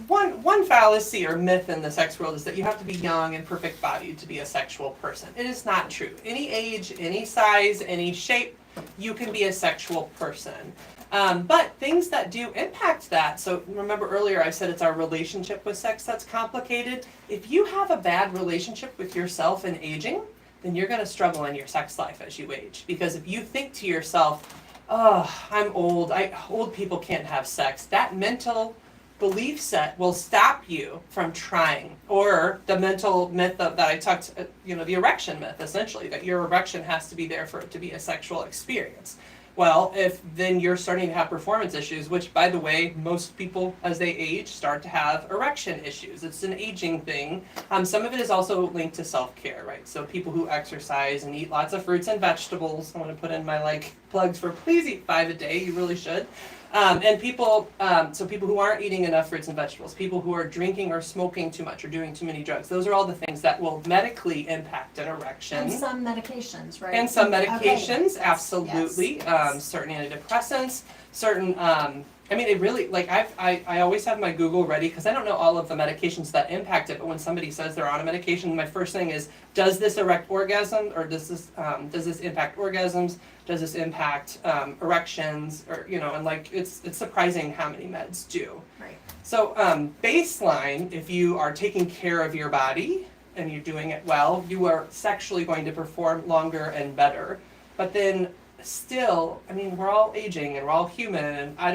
one fallacy or myth in the sex world is that you have to be young and perfect bodied to be a sexual person. It is not true. Any age, any size, any shape, you can be a sexual person. But things that do impact that, so remember earlier I said it's our relationship with sex that's complicated. If you have a bad relationship with yourself and aging, then you're going to struggle in your sex life as you age. Because if you think to yourself, oh, I'm old, old people can't have sex, that mental belief set will stop you from trying. Or the mental myth that I talked, the erection myth, essentially, that your erection has to be there for it to be a sexual experience. Well, if then you're starting to have performance issues, which by the way, most people as they age start to have erection issues. It's an aging thing. Some of it is also linked to self-care, right? So people who exercise and eat lots of fruits and vegetables, I want to put in my plugs for please eat 5 a day, you really should. And people who aren't eating enough fruits and vegetables, people who are drinking or smoking too much or doing too many drugs, those are all the things that will medically impact an erection. And some medications, right? And some Okay, medications, that's- absolutely. yes. Certain antidepressants, certain, it really, I always have my Google ready because I don't know all of the medications that impact it, but when somebody says they're on a medication, my first thing is, does this erect orgasm, or does this impact orgasms? Does this impact erections, or, and it's surprising how many meds do. Right. So baseline, if you are taking care of your body and you're doing it well, you are sexually going to perform longer and better. But then still, we're all aging and we're all human, and I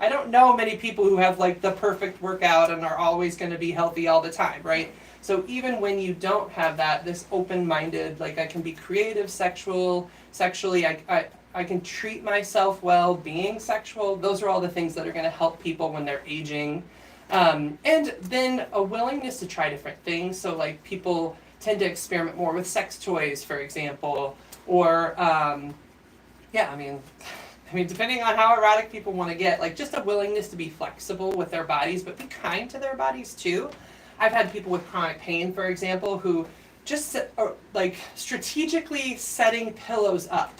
don't know many people who have the perfect workout and are always going to be healthy all the time, right? So even when you don't have that, this open-minded, I can be creative, sexually, I can treat myself well, being sexual, those are all the things that are going to help people when they're aging. And then a willingness to try different things. So people tend to experiment more with sex toys, for example, or depending on how erotic people want to get, just a willingness to be flexible with their bodies, but be kind to their bodies too. I've had people with chronic pain, for example, who just strategically setting pillows up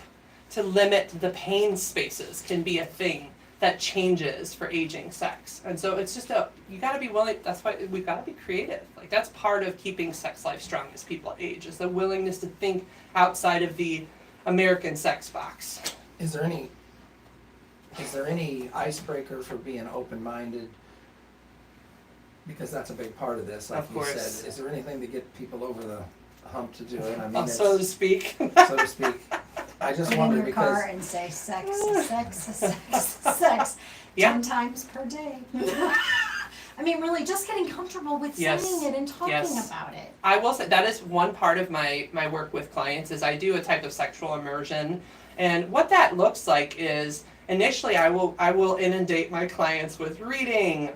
to limit the pain spaces can be a thing that changes for aging sex. And so it's just you gotta be willing, that's why we've gotta be creative. That's part of keeping sex life strong as people age, is the willingness to think outside of the American sex box. Is there any icebreaker for being open-minded? Because that's a big part of this, like Of you course. said. Is there anything to get people over the hump to do it? So to speak. So to speak. I just Get in wonder your because car and say sex, sex, sex, sex, Yeah. 10 times per day. Really, just getting comfortable with Yes. saying it and talking Yes. about it. I will say that is one part of my work with clients is I do a type of sexual immersion, and what that looks like is initially I will inundate my clients with reading,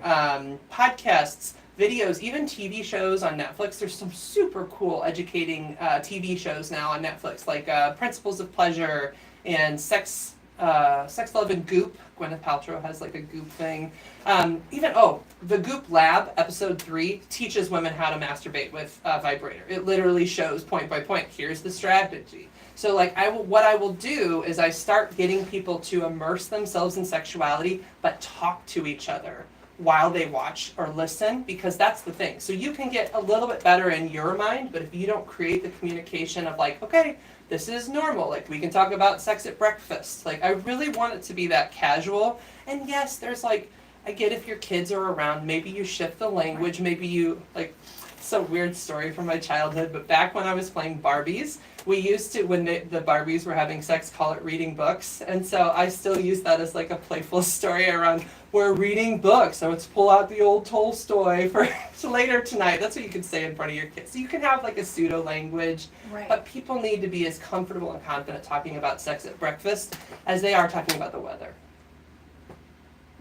podcasts, videos, even TV shows on Netflix. There's some super cool educating TV shows now on Netflix, like Principles of Pleasure and Sex Sex, Love, and Goop. Gwyneth Paltrow has like a Goop thing. The Goop Lab, episode 3, teaches women how to masturbate with a vibrator. It literally shows point by point, here's the strategy. So like what I will do is I start getting people to immerse themselves in sexuality, but talk to each other while they watch or listen, because that's the thing. So you can get a little bit better in your mind, but if you don't create the communication of like, okay, this is normal, like we can talk about sex at breakfast. Like I really want it to be that casual. And yes, there's like, I get if your kids are around, maybe you shift the language, maybe you like, it's a weird story from my childhood, but back when I was playing Barbies, we used to, when the Barbies were having sex, call it reading books. And so I still use that as like a playful story around, we're reading books, so let's pull out the old Tolstoy for later tonight. That's what you can say in front of your kids. So you can have like a pseudo language, Right. but people need to be as comfortable and confident talking about sex at breakfast as they are talking about the weather.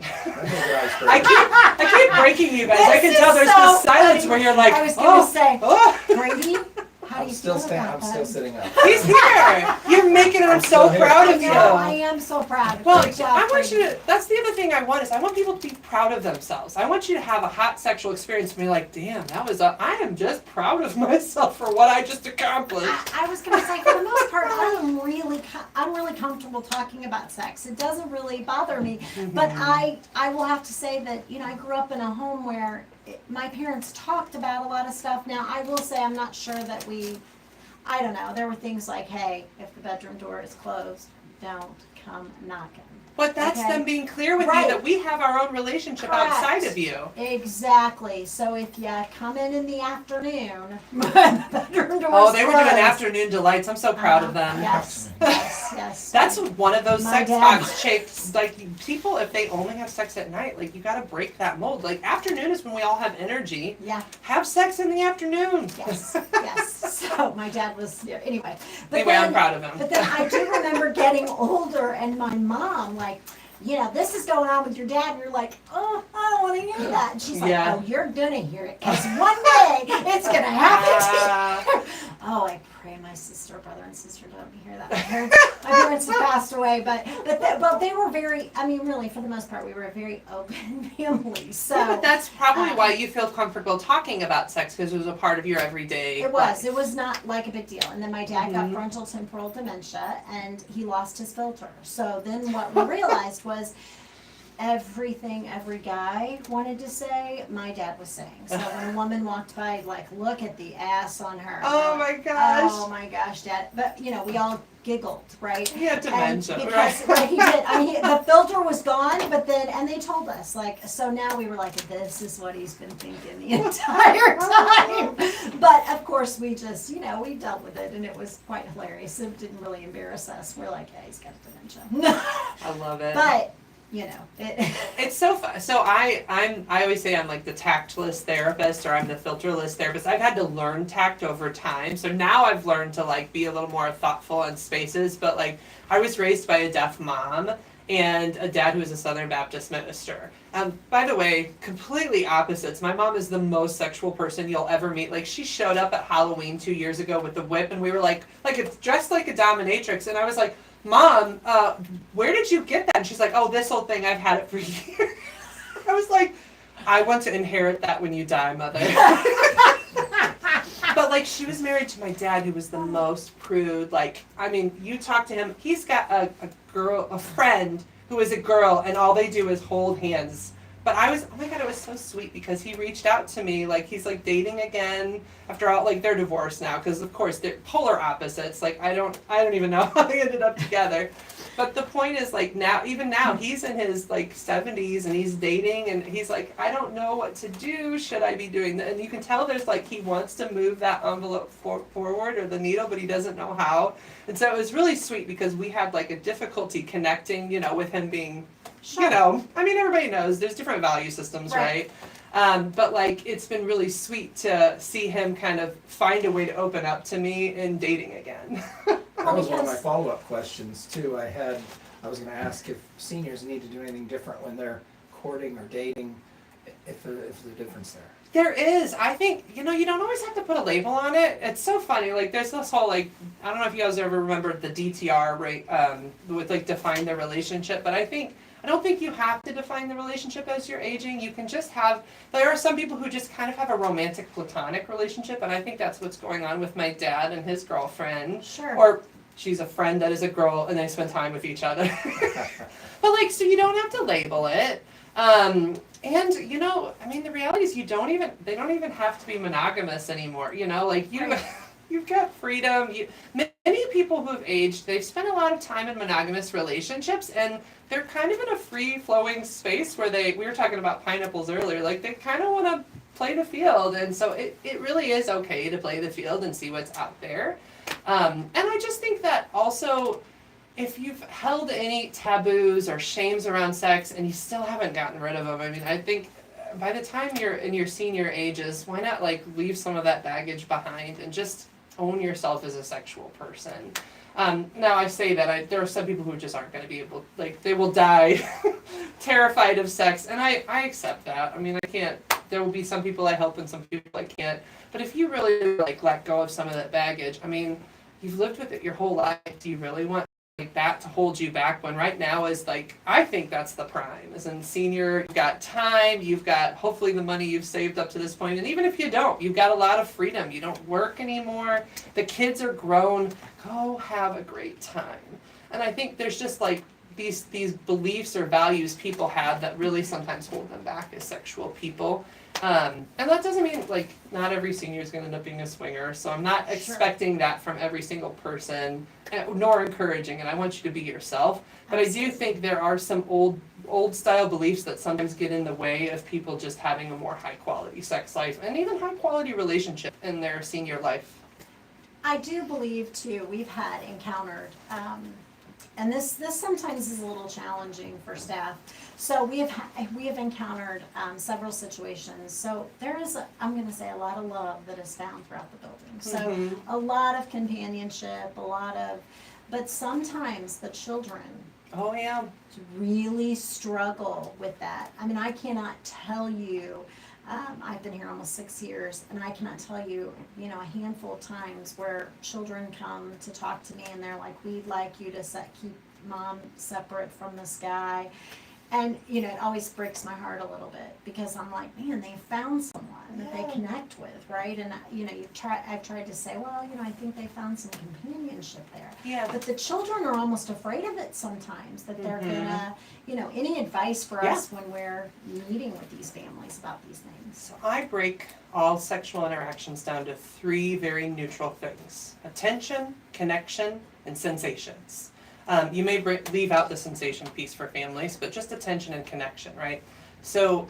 I keep breaking you guys. I can This tell is there's so this silence funny. where you're like, I was gonna say, oh. Brady, how do I'm you still feel about I'm that? still sitting up. He's here. You're making it. I'm so still here. proud I of you. know, I am so proud. Well, Good job, I want Brady. you to, that's the other thing I want is I want people to be proud of themselves. I want you to have a hot sexual experience and be like, damn, I am just proud of myself for what I just accomplished. I was gonna say, for the most part, I'm really comfortable talking about sex. It doesn't really bother me. But I will have to say that, I grew up in a home where my parents talked about a lot of stuff. Now, I will say I'm not sure that I don't know, there were things like, hey, if the bedroom door is closed, don't come knocking. But that's Okay. them being clear with Right. you that we have our own relationship Correct. outside of you. Exactly. So if you come in the afternoon, the bedroom door's Oh, they were doing closed. afternoon delights. I'm so proud of them. Yes, yes. That's one of those My sex dad- talks shaped, like people, if they only have sex at night, like you gotta break that mold. Like afternoon is when we all have energy. Yeah, Have sex in the afternoon. yes, yes. So my dad was, anyway. But Anyway, I'm then, proud of him. but then I do remember getting older and my mom, like, this is going on with your dad, and you're like, oh, I don't want to hear that. And she's like, Yeah. oh, you're gonna hear it, because one day it's gonna happen to you. Oh, I pray my brother and sister don't hear that. My parents have passed away, but they were very, really, for the most part, we were a very open family, so. Yeah, but that's probably why you feel comfortable talking about sex, because it was a part of your everyday life. It was not like a big deal. And then my dad got Mhm. frontal temporal dementia and he lost his filter. So then what we realized was everything every guy wanted to say, my dad was saying. So when a woman walked by, like, look at the ass on her. Oh my gosh. Oh my gosh, Dad. But, we all giggled, right? He had dementia, And because, right? he did. The filter was gone, but then, and they told us, like, so now we were like, this is what he's been thinking the entire time. But of course, we just, we dealt with it, and it was quite hilarious. It didn't really embarrass us. We're like, yeah, he's got dementia. I love it. But, It's so fun. So I always say I'm like the tactless therapist, or I'm the filterless therapist. I've had to learn tact over time. So now I've learned to like be a little more thoughtful in spaces. But like I was raised by a deaf mom and a dad who was a Southern Baptist minister. By the way, completely opposites. My mom is the most sexual person you'll ever meet. Like she showed up at Halloween 2 years ago with the whip, and we were like it's dressed like a dominatrix, and I was like, Mom, where did you get that? And she's like, oh, this old thing, I've had it for years. I was like, I want to inherit that when you die, Mother. But like, she was married to my dad, who was the most prude. Like, you talk to him, he's got a friend who is a girl, and all they do is hold hands. But oh my God, it was so sweet because he reached out to me, like he's like dating again after all, like they're divorced now because of course they're polar opposites. Like I don't even know how they ended up together. But the point is like even now he's in his like 70s and he's dating and he's like, I don't know what to do. Should I be doing that? And you can tell there's like he wants to move that envelope forward or the needle, but he doesn't know how. And so it was really sweet because we had like a difficulty connecting, with him being. Sure. Everybody knows there's different value systems, right? But like, it's been really sweet to see him kind of find a way to open up to me in dating again. That was one of my follow-up questions too. I was going to ask if seniors need to do anything different when they're courting or dating, if there's a difference there. There is. I think, you don't always have to put a label on it. It's so funny. Like, there's this whole, like, I don't know if you guys ever remember the DTR, right, with, like, define the relationship, but I don't think you have to define the relationship as you're aging. You can just there are some people who just kind of have a romantic platonic relationship, and I think that's what's going on with my dad and his girlfriend. Sure. Or she's a friend that is a girl, and they spend time with each other. But, like, so you don't have to label it. And, I mean, the reality is they don't even have to be monogamous anymore, like you've got freedom. Many people who have aged, they've spent a lot of time in monogamous relationships, and they're kind of in a free-flowing space where we were talking about pineapples earlier, like they kind of want to play the field, and so it really is okay to play the field and see what's out there. And I just think that also, if you've held any taboos or shames around sex and you still haven't gotten rid of them, I mean, I think by the time you're in your senior ages, why not like leave some of that baggage behind and just own yourself as a sexual person. Now I say that there are some people who just aren't going to be able, like they will die terrified of sex, and I accept that. I mean, I can't. There will be some people I help and some people I can't. But if you really like let go of some of that baggage, I mean, you've lived with it your whole life. Do you really want like that to hold you back when right now is like, I think that's the prime, is in senior, you've got time, you've got hopefully the money you've saved up to this point, and even if you don't, you've got a lot of freedom, you don't work anymore, the kids are grown, go have a great time. And I think there's just like these beliefs or values people have that really sometimes hold them back as sexual people. And that doesn't mean like not every senior is going to end up being a swinger, so I'm not expecting that from every single person, nor encouraging it. I want you to be yourself, but I do think there are some old style beliefs that sometimes get in the way of people just having a more high quality sex life and even high quality relationship in their senior life. I do believe too, we've had encountered, and this sometimes is a little challenging for staff. So we have encountered several situations. So there is, I'm going to say, a lot of love that is found throughout the building. So a lot of companionship, but sometimes the children Oh yeah. really struggle with that. I mean, I cannot tell you. I've been here almost 6 years, and I cannot tell you, a handful of times where children come to talk to me and they're like, we'd like you to keep mom separate from this guy. And, it always breaks my heart a little bit because I'm like, man, they found someone that they connect with, right? And, I've tried to say, well, I think they found some companionship there. Yeah. But the children are almost afraid of it sometimes, that they're gonna, any advice for us when we're meeting with these families about these things? So I break all sexual interactions down to 3 very neutral things: attention, connection, and sensations. You may leave out the sensation piece for families, but just attention and connection, right? So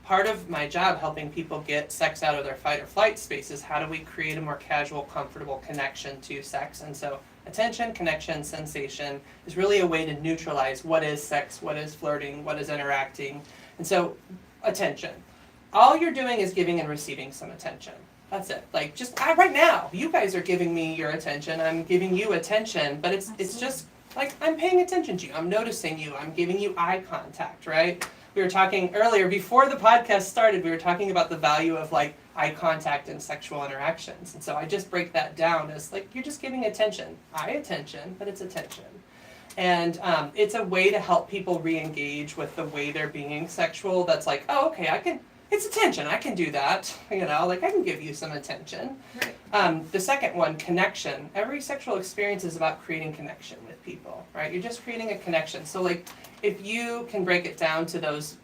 part of my job helping people get sex out of their fight or flight space is how do we create a more casual, comfortable connection to sex? And so attention, connection, sensation is really a way to neutralize what is sex, what is flirting, what is interacting. And so attention. All you're doing is giving and receiving some attention. That's it. Like just right now, you guys are giving me your attention. I'm giving you attention, but it's just like I'm paying attention to you. I'm noticing you. I'm giving you eye contact, right? We were talking earlier before the podcast started. We were talking about the value of like eye contact and sexual interactions, and so I just break that down as like you're just giving attention, eye attention, but it's attention, and it's a way to help people re-engage with the way they're being sexual. That's like, oh, okay, it's attention. I can do that. Like I can give you some attention. Right. The second one, connection. Every sexual experience is about creating connection with people, right? You're just creating a connection. So like, if you can break it down to those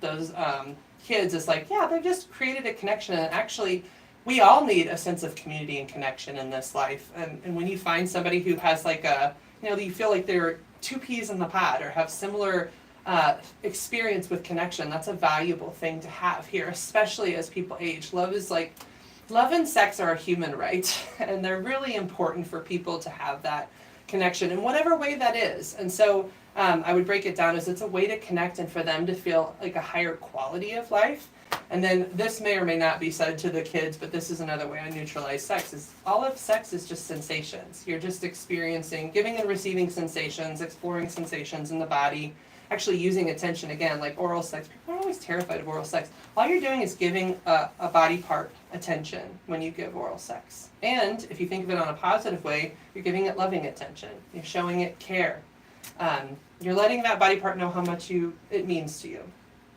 kids, it's like, yeah, they've just created a connection. And actually, we all need a sense of community and connection in this life. And when you find somebody who has like you feel like they're 2 peas in the pod or have similar experience with connection, that's a valuable thing to have here, especially as people age. Love and sex are a human right, and they're really important for people to have that connection in whatever way that is. And so I would break it down as it's a way to connect and for them to feel like a higher quality of life. And then this may or may not be said to the kids, but this is another way I neutralize sex, is all of sex is just sensations. You're just experiencing, giving and receiving sensations, exploring sensations in the body. actually using attention again, like oral sex. People are always terrified of oral sex. All you're doing is giving a body part attention when you give oral sex. And if you think of it on a positive way, you're giving it loving attention. You're showing it care. You're letting that body part know how much it means to you.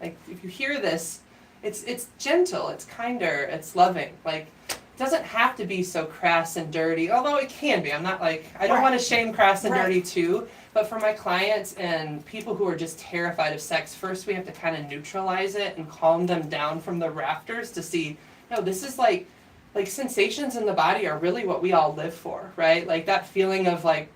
Like if you hear this, it's gentle, it's kinder, it's loving. Like it doesn't have to be so crass and dirty, although it can be. I'm not like, I don't want to shame crass and dirty too, but for my clients and people who are just terrified of sex, first we have to kind of neutralize it and calm them down from the rafters to see, no, this is like sensations in the body are really what we all live for, right? Like that feeling of like,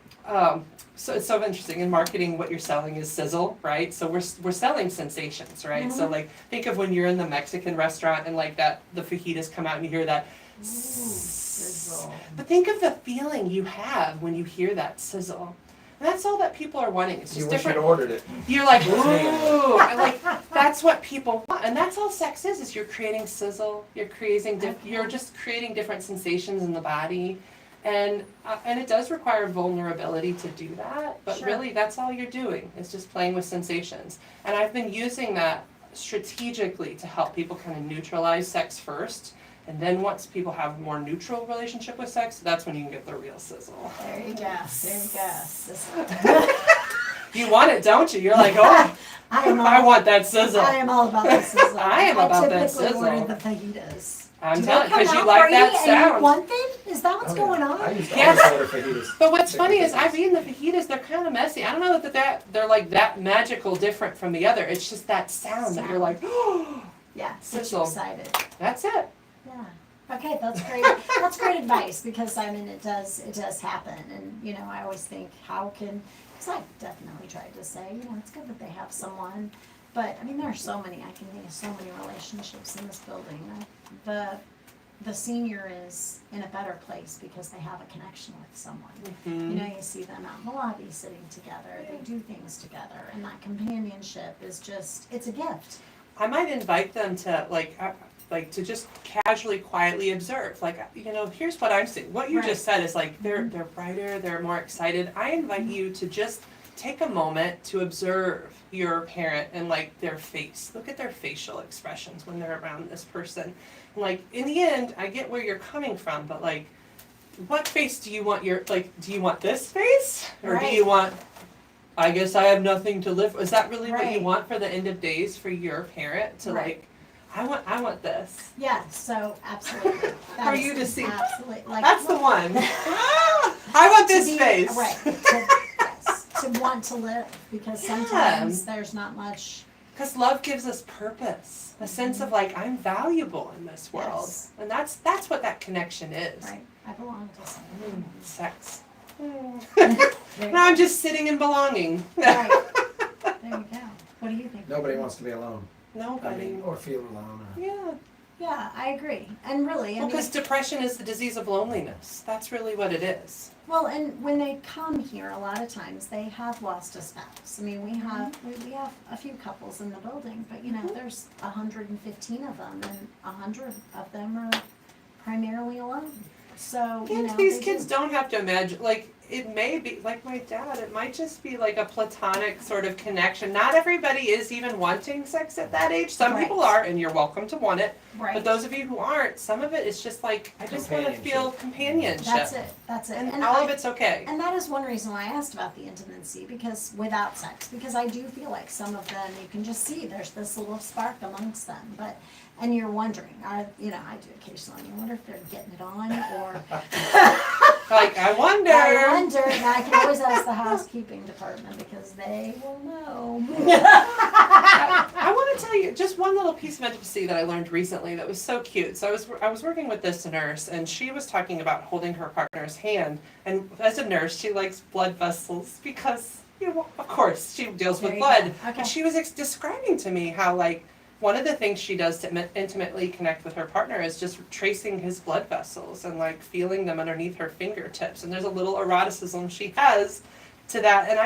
so it's so interesting in marketing. What you're selling is sizzle, right? So we're selling sensations, right? Mm-hmm. So like think of when you're in the Mexican restaurant and like that the fajitas come out and you hear that sizzle. But think of the feeling you have when you hear that sizzle. And that's all that people are wanting. It's just different. You wish you'd ordered it. You're like, ooh, like that's what people want, and that's all sex is you're creating sizzle. You're creating you're just creating different sensations in the body. And it does require vulnerability to do that, but really that's all you're doing is just playing with sensations. And I've been using that strategically to help people kind of neutralize sex first, and then once people have a more neutral relationship with sex, that's when you can get the real sizzle. There you go. There you go. You want it, don't you? You're like, oh, I want that sizzle. I am all about the sizzle. I am about that sizzle. I typically order the fajitas. I'm telling you, because you like that sound. And one thing? Is that what's going on? I used to always order fajitas. But what's funny is I've eaten the fajitas, they're kind of messy. I don't know that they're like that magical different from the other. It's just that sound that you're like, oh, yeah, sizzle. Excited. That's it. Yeah. Okay, that's great. That's great advice because I mean it does happen, and you know I always think because I've definitely tried to say it's good that they have someone, but I mean there are so many I can think of so many relationships in this building. The senior is in a better place because they have a connection with someone. Mm-hmm. You see them out in the lobby sitting together. They do things together, and that companionship is just—it's a gift. I might invite them to like to just casually, quietly observe. Like, here's what I'm seeing. What you just said is like they're brighter, they're more excited. I invite you to just take a moment to observe your parent and like their face. Look at their facial expressions when they're around this person. And, like in the end, I get where you're coming from, but like, what face do you want? Do you want this face, or do you want? I guess I have nothing to live. Is that really what you want for the end of days for your parent to like? I want this. Yeah, so absolutely. For you to see. Absolutely. Like, that's the one. I want this face. Right. To want to live, because sometimes there's not much. Because love gives us purpose, a sense of like, I'm valuable in this world. Yes. And that's what that connection is. Right. I belong to someone. Sex. Now I'm just sitting and belonging. Right. There you go. What do you think? Nobody wants to be alone. Nobody. Or feel alone. Yeah, I agree. And really, because depression is the disease of loneliness. That's really what it is. Well, and when they come here, a lot of times they have lost a spouse. I mean, we have a few couples in the building, but there's 115 of them, and 100 of them are primarily alone. So these kids don't have to imagine like. It may be, like my dad, it might just be like a platonic sort of connection. Not everybody is even wanting sex at that age. Some people are, and you're welcome to want it. Right. But those of you who aren't, some of it is just like, I just want to feel companionship. That's it. And all of it's okay. And that is one reason why I asked about the intimacy, because without sex, because I do feel like some of them, you can just see there's this little spark amongst them. And you're wondering, I do occasionally, I wonder if they're getting it on or... Like, I wonder, and I can always ask the housekeeping department because they will know. I want to tell you just one little piece of intimacy that I learned recently that was so cute. So I was working with this nurse, and she was talking about holding her partner's hand. And as a nurse, she likes blood vessels because, of course, she deals with blood. Okay. And she was describing to me how, like, one of the things she does to intimately connect with her partner is just tracing his blood vessels and like feeling them underneath her fingertips. And there's a little eroticism she has to that. And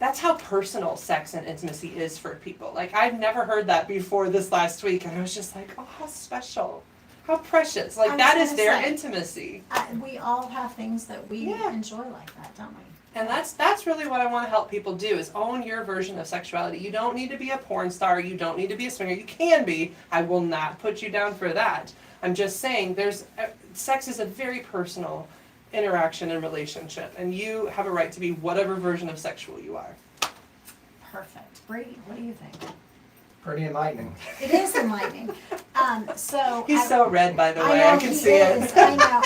that's how personal sex and intimacy is for people. Like I've never heard that before this last week. And I was just like, oh, how special, how precious. Like that is their intimacy. We all have things that we enjoy like that, don't we? And that's really what I want to help people do is own your version of sexuality. You don't need to be a porn star. You don't need to be a swinger. You can be. I will not put you down for that. I'm just saying sex is a very personal interaction and relationship, and you have a right to be whatever version of sexual you are. Perfect. Brady, what do you think? Pretty enlightening. It is enlightening. He's so red, by the way. I know I can he see is. it. I know.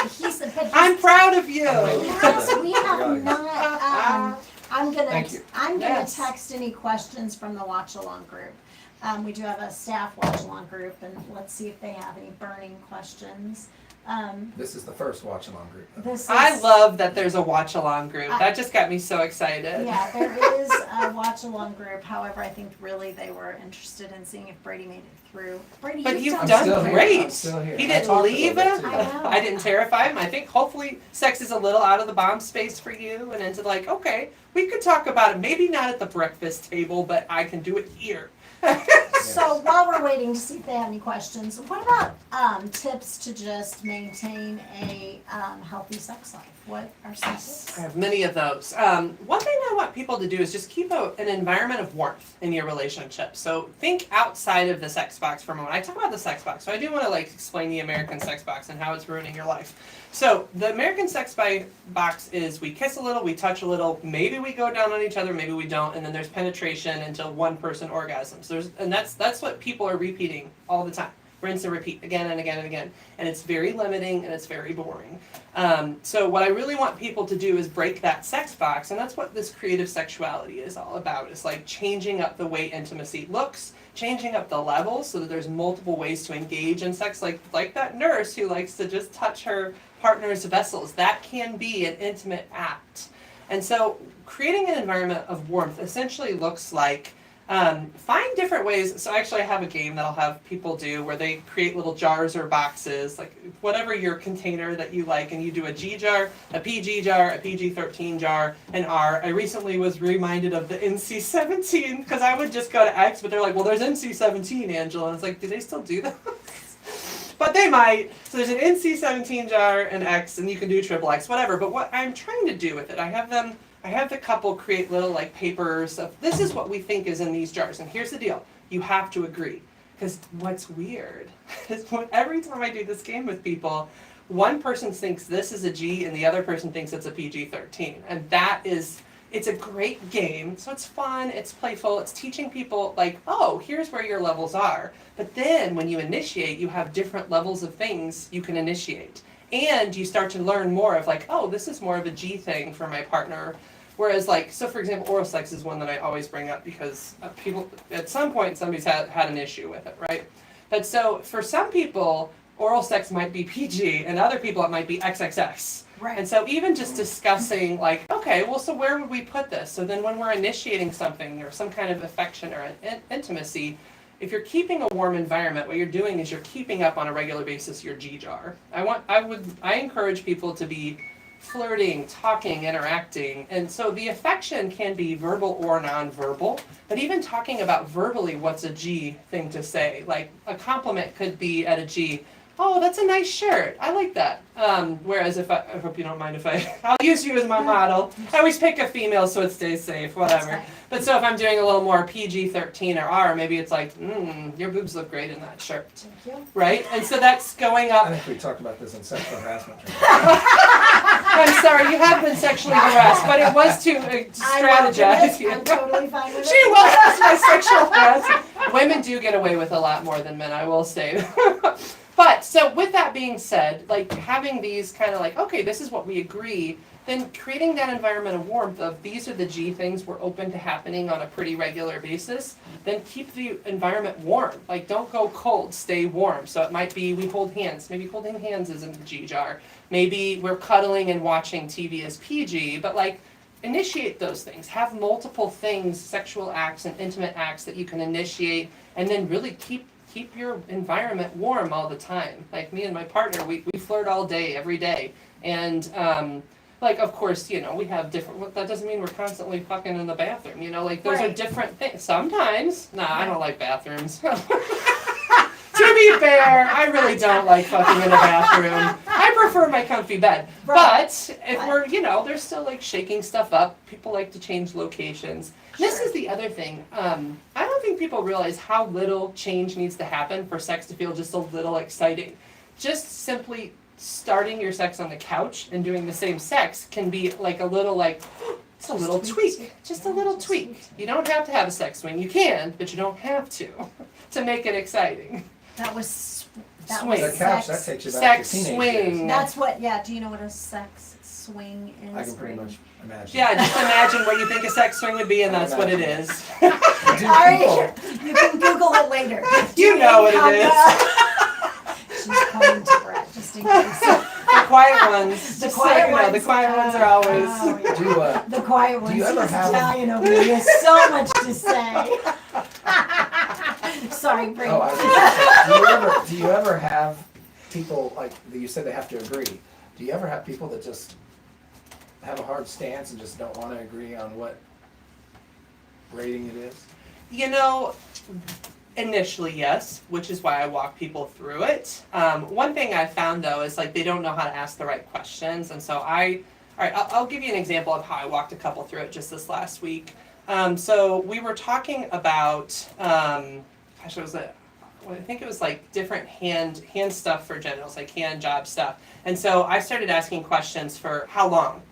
But I'm proud of you. yes, we have not. I'm Thank you. gonna Yes. text any questions from the watch along group. We do have a staff watch along group, and let's see if they have any burning questions. This is the first watch along group. This is, I love that there's a watch along group. That just got me so excited. Yeah, there is a watch along group. However, I think really they were interested in seeing if Brady made it through. Brady, But you've I'm done still here. great. I'm still here. He I didn't talked a leave little him. bit, too. I know. I didn't terrify him. I think hopefully sex is a little out of the bomb space for you and into like, okay, we could talk about it. Maybe not at the breakfast table, but I can do it here. So while we're waiting to see if they have any questions, what about tips to just maintain a healthy sex life? What are some I tips? have many of those. One thing I want people to do is just keep an environment of warmth in your relationship. So think outside of the sex box for a moment. I talk about the sex box, so I do want to explain the American sex box and how it's ruining your life. So the American sex box is we kiss a little, we touch a little, maybe we go down on each other, maybe we don't, and then there's penetration until one person orgasms. And that's what people are repeating all the time. Rinse and repeat again and again and again. And it's very limiting and it's very boring. So what I really want people to do is break that sex box, and that's what this creative sexuality is all about. It's like changing up the way intimacy looks, changing up the levels so that there's multiple ways to engage in sex, like that nurse who likes to just touch her partner's vessels. That can be an intimate act. And so creating an environment of warmth essentially looks like find different ways. So actually I have a game that I'll have people do where they create little jars or boxes, like whatever your container that you like, and you do a G jar, a PG jar, a PG-13 jar, an R. I recently was reminded of the NC-17 because I would just go to X, but they're like, well, there's NC-17, Angela. And it's like, do they still do that? But they might. So there's an NC-17 jar, an X, and you can do triple X, whatever. But what I'm trying to do with it, I have the couple create little papers of this is what we think is in these jars. And here's the deal. You have to agree. Because what's weird is every time I do this game with people, one person thinks this is a G and the other person thinks it's a PG-13. And it's a great game. So it's fun, it's playful, it's teaching people oh, here's where your levels are. But then when you initiate, you have different levels of things you can initiate. And you start to learn more of oh, this is more of a G thing for my partner. Whereas so for example, oral sex is one that I always bring up because people, at some point somebody's had an issue with it, right? But so for some people, oral sex might be PG and other people it might be XXX. Right. And so even just discussing okay, well, so where would we put this? So then when we're initiating something or some kind of affection or intimacy, if you're keeping a warm environment, what you're doing is you're keeping up on a regular basis your G jar. I encourage people to be flirting, talking, interacting. And so the affection can be verbal or nonverbal, but even talking about verbally what's a G thing to say. Like a compliment could be at a G, oh, that's a nice shirt. I like that. Whereas I hope you don't mind if I'll use you as my model. I always pick a female so it stays safe, whatever. But so if I'm doing a little more PG-13 or R, maybe it's your boobs look great in that shirt. Thank you. Right? And so that's going up. I think we talked about this in sexual harassment training. I'm sorry, you have been sexually harassed, but it was to strategize. I'm totally fine with it. She was my sexual harassment. Women do get away with a lot more than men, I will say. But so with that being said, having these kind of okay, this is what we agree, then creating that environment of warmth of these are the G things we're open to happening on a pretty regular basis, then keep the environment warm. Don't go cold, stay warm. So it might be we hold hands. Maybe holding hands isn't the G jar. Maybe we're cuddling and watching TV as PG, but initiate those things. Have multiple things, sexual acts and intimate acts that you can initiate, and then really keep your environment warm all the time. Me and my partner, we flirt all day, every day. And of course, we have different, that doesn't mean we're constantly fucking in the bathroom, those are different things. Sometimes, I don't like bathrooms. To be fair, I really don't like fucking in a bathroom. I prefer my comfy bed. Right. But if Right. we're, there's still like shaking stuff up. People like to change locations. This is the other thing. I don't think people realize how little change needs to happen for sex to feel just a little exciting. Just simply starting your sex on the couch and doing the same sex can be like a little like, it's a little tweak. Just a little tweak. You don't have to have a sex swing. You can, but you don't have to make it exciting. That was Swing. The couch, that sex. takes you back Sex to teenage swing. years. That's what, yeah, do you know what a sex swing is? I can pretty much imagine. Yeah, just imagine what you think a sex swing would be, and that's what it is. Do Sorry, people- you can Google it later. You know what it is. She's coming to Brett, just in case. The quiet ones. The Just quiet so you know, ones. the quiet ones are always. Oh, yeah. Do The quiet ones. you ever He's have- Italian over here. He has so much to say. Sorry, Brady. Oh, I was do you ever have people like you said they have to agree? Do you ever have people that just have a hard stance and just don't want to agree on what rating it is? Initially, yes, which is why I walk people through it. One thing I found though is like they don't know how to ask the right questions, and so I'll give you an example of how I walked a couple through it just this last week. So we were talking about, I think it was like different hand stuff for genitals, like hand job stuff. And so I started asking questions for how long.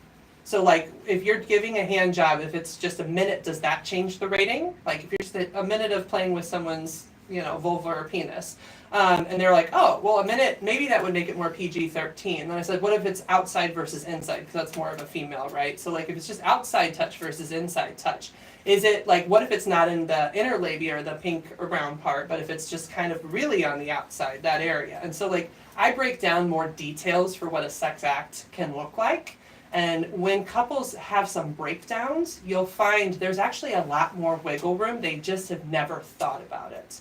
So like if you're giving a hand job, if it's just a minute, does that change the rating? Like if you're just a minute of playing with someone's, vulva or penis. And they're like, oh, well, a minute, maybe that would make it more PG-13. And then I said, what if it's outside versus inside? Because that's more of a female, right? So like if it's just outside touch versus inside touch, is it like, what if it's not in the inner labia or the pink or brown part, but if it's just kind of really on the outside, that area? And so like I break down more details for what a sex act can look like. And when couples have some breakdowns, you'll find there's actually a lot more wiggle room. They just have never thought about it.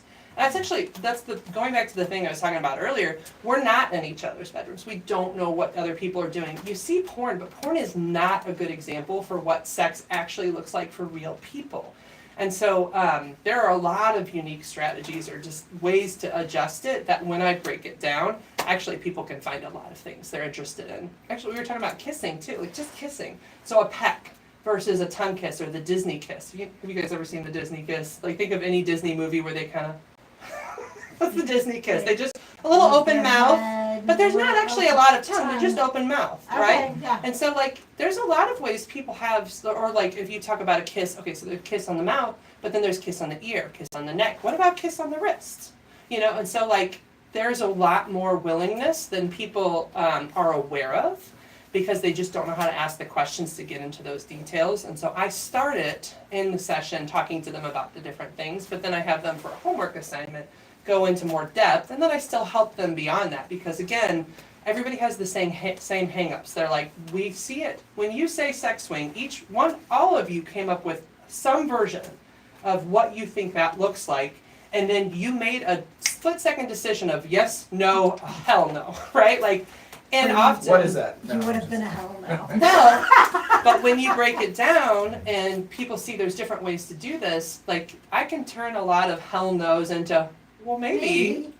Going back to the thing I was talking about earlier, we're not in each other's bedrooms. We don't know what other people are doing. You see porn, but porn is not a good example for what sex actually looks like for real people. And so there are a lot of unique strategies or just ways to adjust it that when I break it down, actually people can find a lot of things they're interested in. Actually, we were talking about kissing too, like just kissing. So a peck versus a tongue kiss or the Disney kiss. Have you guys ever seen the Disney kiss? Like think of any Disney movie where they kind of, what's the Disney kiss? They just, a little open mouth, but there's not actually a lot of tongue, they're just open mouth, right? Okay, yeah. And so like, there's a lot of ways people have, or like if you talk about a kiss, okay, so there's kiss on the mouth, but then there's kiss on the ear, kiss on the neck. What about kiss on the wrist? And so like, there's a lot more willingness than people are aware of because they just don't know how to ask the questions to get into those details. And so I start it in the session talking to them about the different things, but then I have them for a homework assignment go into more depth, and then I still help them beyond that because again, everybody has the same hang-ups. They're like, we see it. When you say sex swing, all of you came up with some version of what you think that looks like, and then you made a split-second decision of yes, no, hell no, right? Like, and often What is that? You would have been a hell no. no, but when you break it down and people see there's different ways to do this, like I can turn a lot of hell no's into well maybe.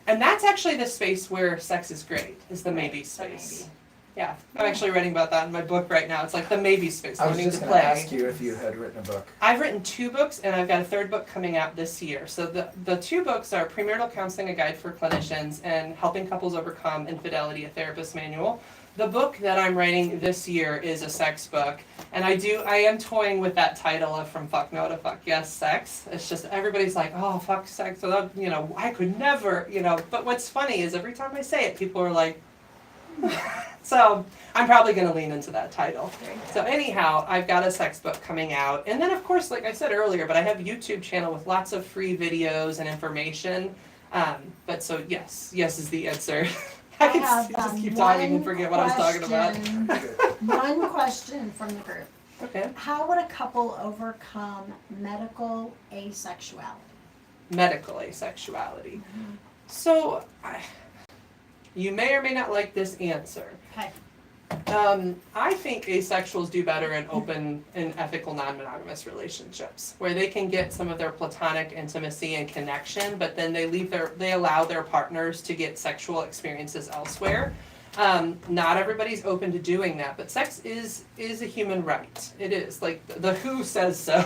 And that's actually the space where sex is great, is the maybe space. maybe. Yeah, I'm actually writing about that in my book right now. It's like the maybe space, I was learning just to going to play. ask you if you had written a book. I've written 2 books, and I've got a 3rd book coming out this year. So the 2 books are Premarital Counseling, a Guide for Clinicians, and Helping Couples Overcome Infidelity, a Therapist Manual. The book that I'm writing this year is a sex book, and I am toying with that title of From Fuck No to Fuck Yes, Sex. It's just, everybody's like, oh, fuck sex, so that, I could never, But what's funny is every time I say it, people are like, so I'm probably going to lean into that title. So anyhow, I've got a sex book coming out. And then of course, like I said earlier, but I have a YouTube channel with lots of free videos and information. But so yes is the answer. I can have, just keep talking and forget what I was talking about. One question from the group. Okay. How would a couple overcome medical asexuality? Medical asexuality. So you may or may not like this answer. Okay. I think asexuals do better in open and ethical non-monogamous relationships, where they can get some of their platonic intimacy and connection, but then they allow their partners to get sexual experiences elsewhere. Not everybody's open to doing that, but sex is a human right. It is. Like the WHO says so,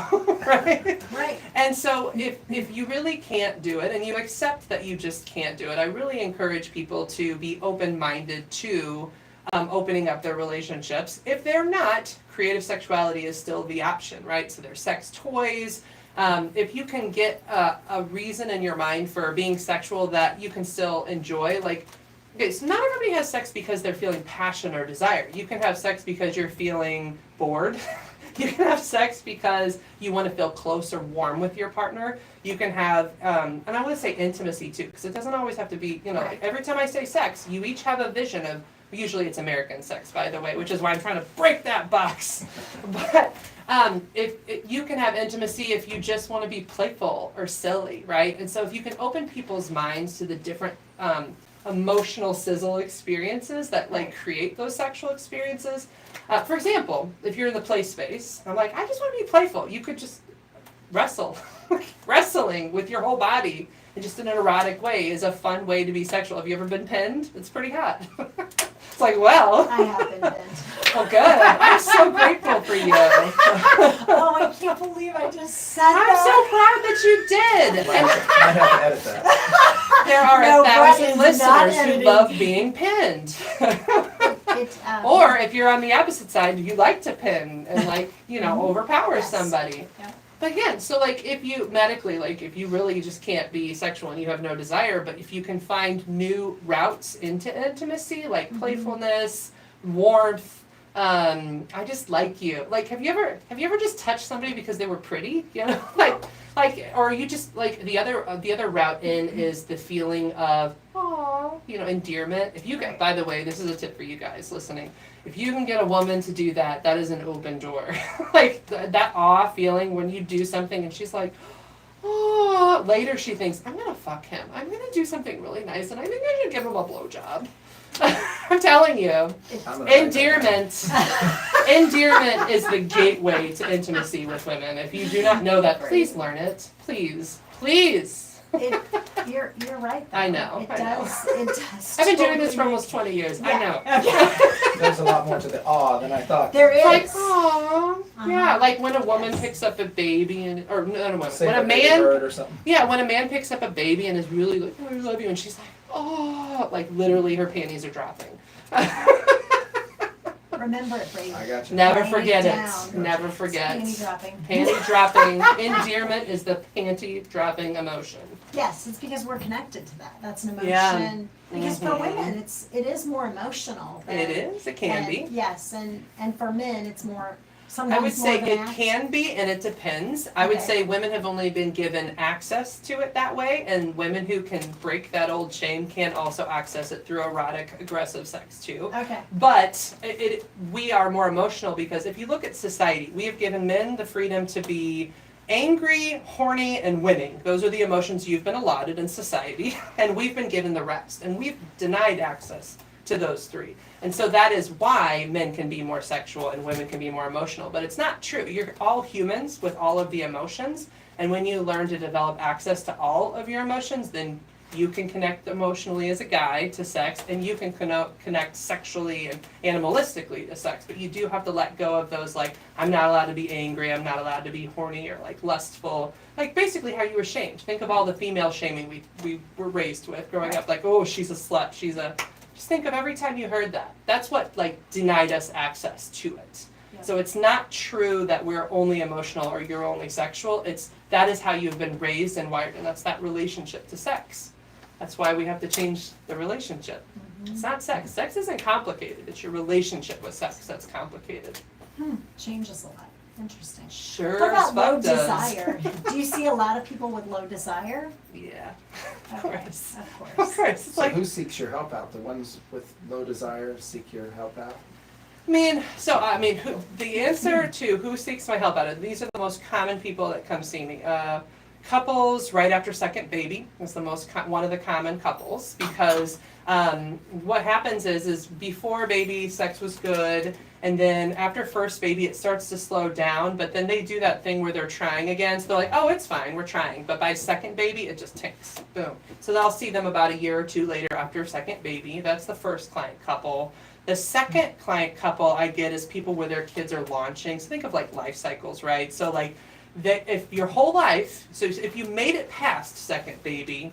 right? Right. And so if you really can't do it and you accept that you just can't do it, I really encourage people to be open-minded to opening up their relationships. If they're not, creative sexuality is still the option, right? So there's sex toys. If you can get a reason in your mind for being sexual that you can still enjoy, like, okay, so not everybody has sex because they're feeling passion or desire. You can have sex because you're feeling bored. You can have sex because you want to feel close or warm with your partner. You can have, and I want to say intimacy too, because it doesn't always have to be, like every time I say sex, you each have a vision of, usually it's American sex, by the way, which is why I'm trying to break that box. But if you can have intimacy if you just want to be playful or silly, right? And so if you can open people's minds to the different emotional sizzle experiences that like create those sexual experiences. For example, if you're in the play space, I'm like, I just want to be playful. You could just wrestle. Wrestling with your whole body in just an erotic way is a fun way to be sexual. Have you ever been pinned? It's pretty hot. It's like, well. I have been bent. Well, good. I'm so grateful for you. Oh, I can't believe I just said I'm that. so proud that you did. Might And have to edit that. there are No, 1,000 Brian's not listeners who editing. love being pinned. Or if you're on the opposite side, you like to pin and like, overpower Yes. somebody. Yeah. But again, so like if you medically, like if you really just can't be sexual and you have no desire, but if you can find new routes into intimacy, like playfulness, warmth, I just like you. Like have you ever just touched somebody because they were pretty? Like or you just like the other route in is the feeling of endearment. If you get, by the way, this is a tip for you guys listening. If you can get a woman to do that, that is an open door. Like that awe feeling when you do something and she's like, oh, later she thinks, I'm gonna fuck him. I'm gonna do something really nice and I think I should give him a blowjob. I'm telling you, endearment. Endearment is the gateway to intimacy with women. If you do not know that, please learn it. Please. You're right. Though. I know. It does. I've been doing this for almost 20 years. I know. Okay. There's a lot more to the awe than I thought. There is. Like, aw. Yeah, like when a woman picks up a baby or not a woman. Say When a a baby man, bird or something. yeah, when a man picks up a baby and is really like, oh, I love you, and she's like, oh, like literally her panties are dropping. Remember it, Brady. I got you. Never Write it forget down. it. Never forget. Panty dropping. Panty dropping. Endearment is the panty dropping emotion. Yes, it's because we're connected to that. That's an emotion. Yeah. Because for women, it is more emotional. Than, It is. It can be. Yes, and for men, it's more. I Sometimes would more say of an it act. can be, and it depends. I would Okay. say women have only been given access to it that way, and women who can break that old shame can also access it through erotic, aggressive sex too. Okay. But we are more emotional because if you look at society, we have given men the freedom to be angry, horny, and winning. Those are the emotions you've been allotted in society, and we've been given the rest, and we've denied access to those three. And so that is why men can be more sexual and women can be more emotional. But it's not true. You're all humans with all of the emotions. And when you learn to develop access to all of your emotions, then you can connect emotionally as a guy to sex, and you can connect sexually and animalistically to sex. But you do have to let go of those, like, I'm not allowed to be angry, I'm not allowed to be horny or like lustful. Like basically how you were shamed. Think of all the female shaming we were raised with growing up, like, oh, she's a slut, just think of every time you heard that. That's what like denied us access to it. Yeah. So it's not true that we're only emotional or you're only sexual. That is how you've been raised and wired, and that's that relationship to sex. That's why we have to change the relationship. It's not sex. Sex isn't complicated. It's your relationship with sex that's complicated. Changes a lot. Interesting. Sure What as about low fuck does. desire? Do you see a lot of people with low desire? Yeah. Of Okay, course. Of Of course. course. It's So like, who seeks your help out? The ones with low desire seek your help out? the answer to who seeks my help out, these are the most common people that come see me. Couples right after second baby is the one of the common couples, because what happens is before baby sex was good, and then after first baby it starts to slow down, but then they do that thing where they're trying again, so they're like, oh, it's fine, we're trying, but by second baby it just tanks, boom. So I'll see them about a year or two later after second baby. That's the first client couple. The second client couple I get is people where their kids are launching, so think of like life cycles, right? So like that if your whole life, so if you made it past second baby,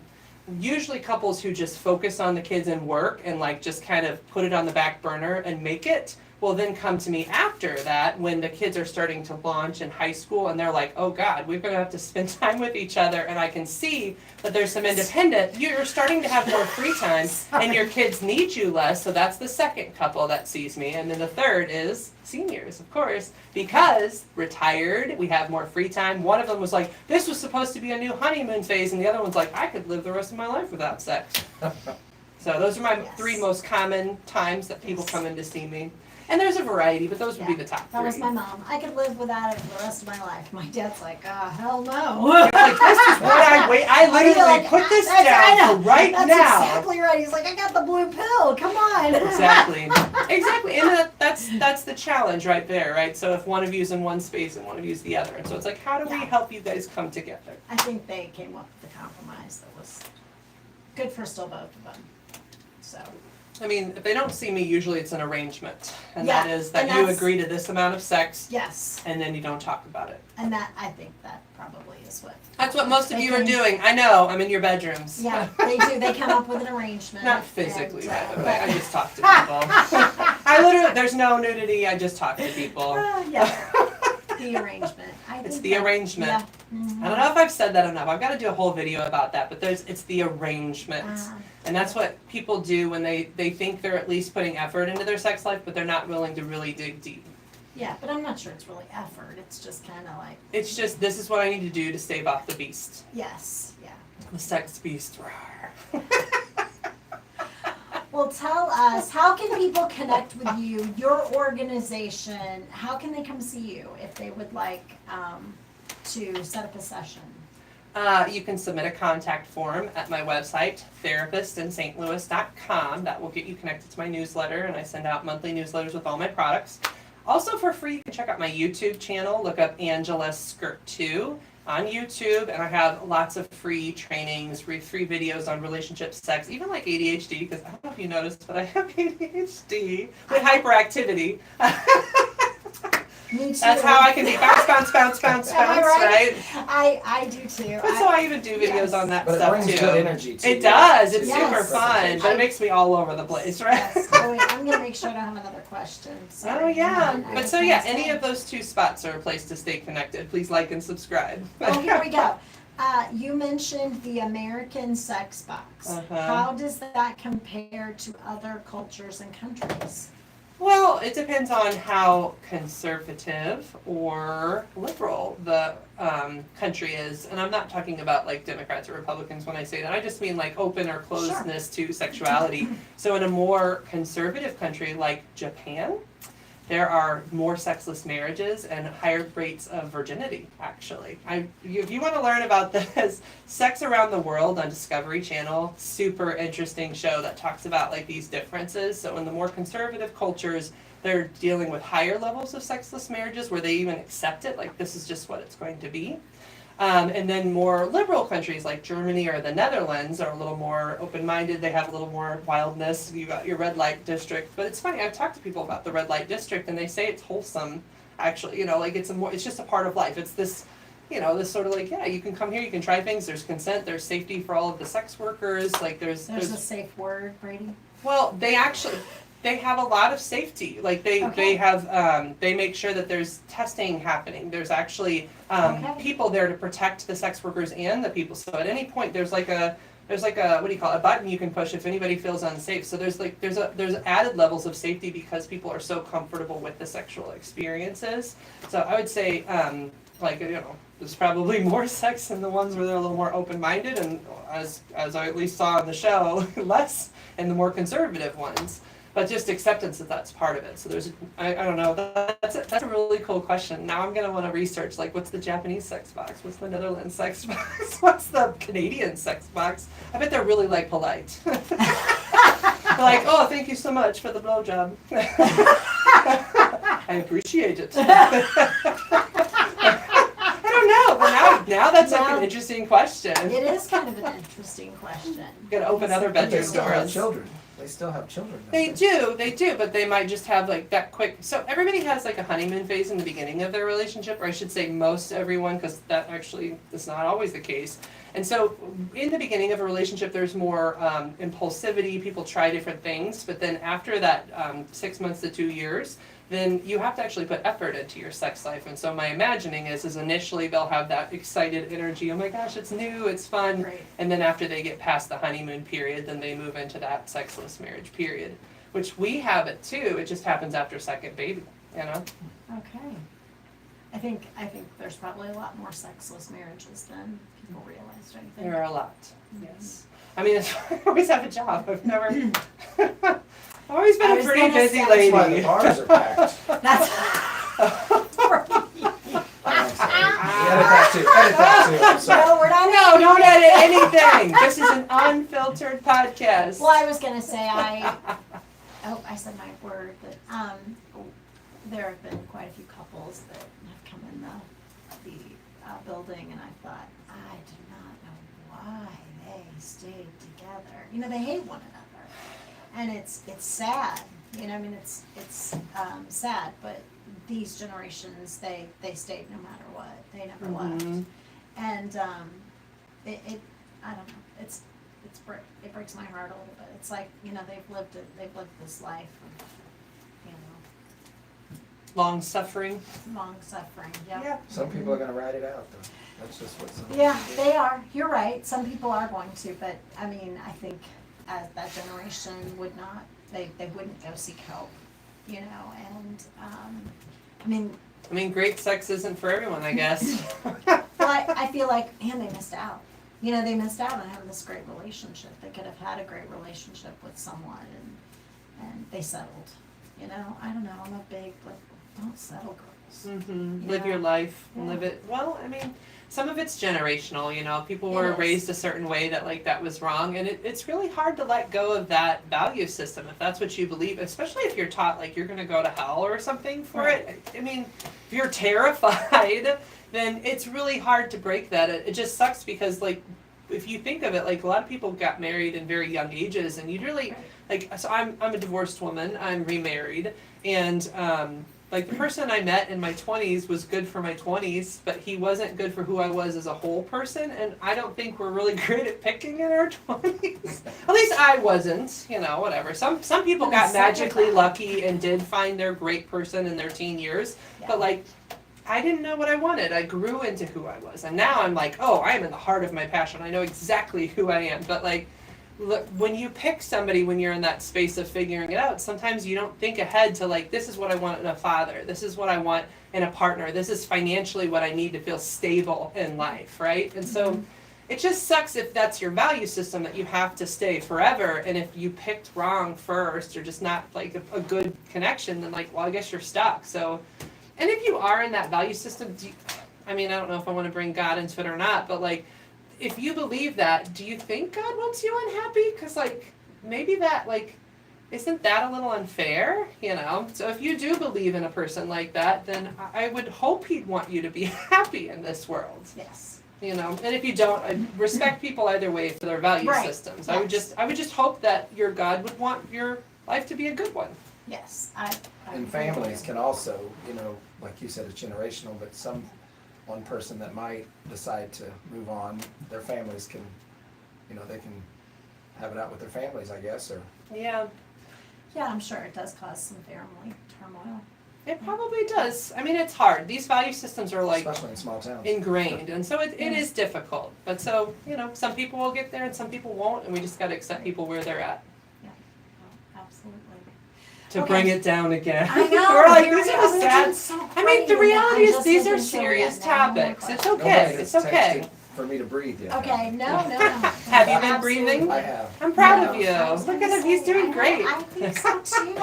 usually couples who just focus on the kids and work and like just kind of put it on the back burner and make it will then come to me after that when the kids are starting to launch in high school and they're like, oh God, we're gonna have to spend time with each other, and I can see that there's some independent, you're starting to have more free time and your kids need you less, so that's the second couple that sees me. And then the third is seniors, of course, because retired, we have more free time. One of them was like, this was supposed to be a new honeymoon phase, and the other one's like, I could live the rest of my life without sex. So those are my three most common times that people come in to see me. And there's a variety, but those would be the top three. That was my mom. I could live without it for the rest of my life. My dad's like, hell no. You're like, this is what I literally like, put this I down know. for right That's now. exactly right. He's like, I got the blue pill. Come on. Exactly. And that's the challenge right there, right? So if one of you's in one space and one of you's the other. And so it's like, how do we help you guys come together? I think they came up with a compromise that was good for still both of them. So. I mean, if they don't see me, usually it's an arrangement. And Yeah, that is that and you that's- agree to this amount of sex, Yes, and then you don't talk about it. and that, I think that probably is what. That's what most of they you are can- doing. I know, I'm in your bedrooms. Yeah, they do. They come up with an arrangement. Not physically, and, by the way. I just talk to people. I literally, there's no nudity, I just talk to people. Yeah, the arrangement. I It's think the that- arrangement. Yeah. Mhm. I don't know if I've said that enough. I've got to do a whole video about that, but it's the arrangement. And that's what people do when they think they're at least putting effort into their sex life, but they're not willing to really dig deep. Yeah, but I'm not sure it's really effort. It's just kind of like, It's just, this is what I need to do to stave off the beast. yes, yeah. The sex beast. Rawr. Well, tell us, how can people connect with you, your organization? How can they come see you if they would like to set up a session? You can submit a contact form at my website, therapistintstlouis.com. That will get you connected to my newsletter, and I send out monthly newsletters with all my products. Also for free, you can check out my YouTube channel. Look up Angela Skirt 2 on YouTube, and I have lots of free trainings, free videos on relationship, sex, even like ADHD, because I don't know if you noticed, but I have ADHD with hyperactivity. Me too. That's how I can be bounce, Am I right? I do too. But so I even do videos on that But it stuff brings too. good energy too. It does. It's Yes. super fun, but it makes me all over the place, right? Yes. Oh, wait, I'm gonna make sure I don't have another question. Oh Sorry. yeah. I But was so gonna yeah, say. any of those two spots are a place to stay connected. Please like and subscribe. Oh, here we go. You mentioned the American sex box. Uh-huh. How does that compare to other cultures and countries? Well, it depends on how conservative or liberal the country is. And I'm not talking about like Democrats or Republicans when I say that. I just mean like open or closeness to sexuality. So in a more conservative country like Japan, there are more sexless marriages and higher rates of virginity, actually. If you want to learn about this, Sex Around the World on Discovery Channel, super interesting show that talks about like these differences. So in the more conservative cultures, they're dealing with higher levels of sexless marriages where they even accept it, like this is just what it's going to be. And then more liberal countries like Germany or the Netherlands are a little more open-minded. They have a little more wildness. You got your red light district, but it's funny. I've talked to people about the red light district, and they say it's wholesome. Actually, like it's just a part of life. It's this, this sort of like, yeah, you can come here, you can try things. There's consent. There's safety for all of the sex workers. Like there's There's a safe word, Brady. well, they have a lot of safety. Like they make sure that there's testing happening. There's actually people there to protect the sex workers and the people. So at any point there's like a what do you call it, a button you can push if anybody feels unsafe. So there's added levels of safety because people are so comfortable with the sexual experiences. So I would say there's probably more sex in the ones where they're a little more open-minded, and as I at least saw on the show, less in the more conservative ones. but just acceptance that that's part of it. So there's, I don't know, that's a really cool question. Now I'm gonna want to research, like, what's the Japanese sex box? What's the Netherlands sex box? What's the Canadian sex box? I bet they're really, like, polite. They're like, oh, thank you so much for the blowjob. I appreciate it. I don't know, but now that's like an interesting question. It is kind of an interesting question. Gotta open other But they bedroom still have doors. children. They still have children. don't They do, but they might just have like that quick. So everybody has like a honeymoon phase in the beginning of their relationship, or I should say most everyone, because that actually is not always the case. And so in the beginning of a relationship, there's more impulsivity. People try different things, but then after that 6 months to 2 years, then you have to actually put effort into your sex life. And so my imagining is initially they'll have that excited energy. Oh my gosh, it's new, it's fun. Right. And then after they get past the honeymoon period, then they move into that sexless marriage period, which we have it too. It just happens after second baby, you know? Okay. I think there's probably a lot more sexless marriages than people realize, don't you think? There are a lot, yes. I mean, I always have a job. I've never, I've always been I a was pretty gonna busy say- That's why the lady. bars are packed. That's. I'm sorry. Edit that too. Edit that too. I'm sorry. No, we're not. No, don't edit anything. This is an unfiltered podcast. Well, I was gonna say I said my word that there have been quite a few couples that have come in the building, and I thought I do not know why they stayed together. You know, they hate one another, and it's sad. You know, I mean, it's sad, but these generations they stayed no matter what. They never left, Mhm. and it I don't know. It breaks my heart a little bit. It's like, you know, they've lived this life of, you know, Long suffering. long suffering. Yeah. Some people are gonna ride it out though. That's just what some. Yeah, they are. You're right. Some people are going to, but I mean, I think that generation would not. They wouldn't go seek help, you know. And I mean, Great sex isn't for everyone, I guess. well, I feel like, man, they missed out. You know, they missed out on having this great relationship. They could have had a great relationship with someone, and they settled. You know, I don't know. I'm a big like, don't settle, girls. Mm-hmm. Yeah. Live your life, Yeah. live it. Well, I mean, some of it's generational, you know. People It were is. raised a certain way that like that was wrong, and it's really hard to let go of that value system if that's what you believe, especially if you're taught like you're gonna go to hell or something for Right. it. I mean, if you're terrified, then it's really hard to break that. It just sucks because like if you think of it, like a lot of people got married in very young ages, and you'd really like. So I'm a divorced woman. I'm remarried, and like the person I met in my 20s was good for my 20s, but he wasn't good for who I was as a whole person, and I don't think we're really great at picking in our 20s. At least I wasn't, you know, whatever. Some people got magically lucky and did find their great person in their teen years, Yeah. but like I didn't know what I wanted. I grew into who I was, and now I'm like, oh, I am in the heart of my passion. I know exactly who I am, but like look, when you pick somebody when you're in that space of figuring it out, sometimes you don't think ahead to like, this is what I want in a father. This is what I want in a partner. This is financially what I need to feel stable in life, right? And so it just sucks if that's your value system that you have to stay forever. And if you picked wrong first or just not like a good connection, then like, well, I guess you're stuck. So, and if you are in that value system, I mean, I don't know if I want to bring God into it or not, but like, if you believe that, do you think God wants you unhappy? Because, like, maybe that, like, isn't that a little unfair, you know? So if you do believe in a person like that, then I would hope he'd want you to be happy in this world, Yes. you know? And if you don't, I respect people either way for their value Right. systems. I would just hope that your God would want your life to be a good one. Yes. And families can also, you know, like you said, it's generational, but one person that might decide to move on, their families can, you know, they can have it out with their families, I guess, or. Yeah, Yeah, I'm sure it does cause some family turmoil. it probably does. I mean, it's hard. These value systems are like Especially in small towns. ingrained, and so it is difficult. But so, you know, some people will get there and some people won't, and we just got to accept people where they're at. Oh, absolutely. To Okay. bring it down again. I know. We're like, here these we are go. the sad. It's so I mean, the great. reality I is just these are listened to serious it. Now, topics. no It's more okay. Nobody It's has okay. texted. for me to breathe yet. Okay, no. Have you been Absolutely. breathing? I have. I'm proud No, of you. I was Look gonna at him, he's say, doing great. I think so too.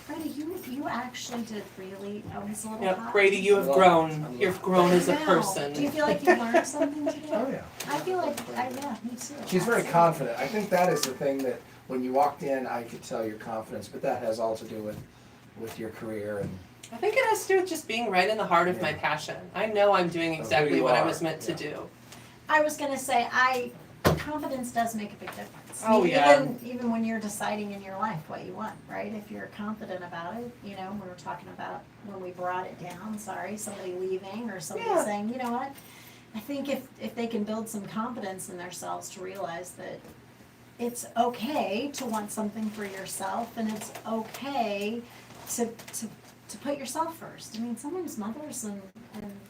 Brady, you actually did really, I was a little Yep, hot. Brady, you have grown. You've grown as a Wow. person. Do you feel like you learned something today? Oh, yeah. I feel like, yeah, me too. She's very Absolutely. confident. I think that is the thing that when you walked in, I could tell your confidence, but that has all to do with your career and I think it has to do with just being right in the heart of my passion. I know I'm doing Of who exactly you what I are, was meant to yeah. do. I was gonna say, confidence does make a big difference. Oh, yeah. Even when you're deciding in your life what you want, right? If you're confident about it, we were talking about when we brought it down, somebody leaving or somebody Yeah. saying, you know what? I think if they can build some confidence in themselves to realize that it's okay to want something for yourself and it's okay to put yourself first. I mean, sometimes mothers and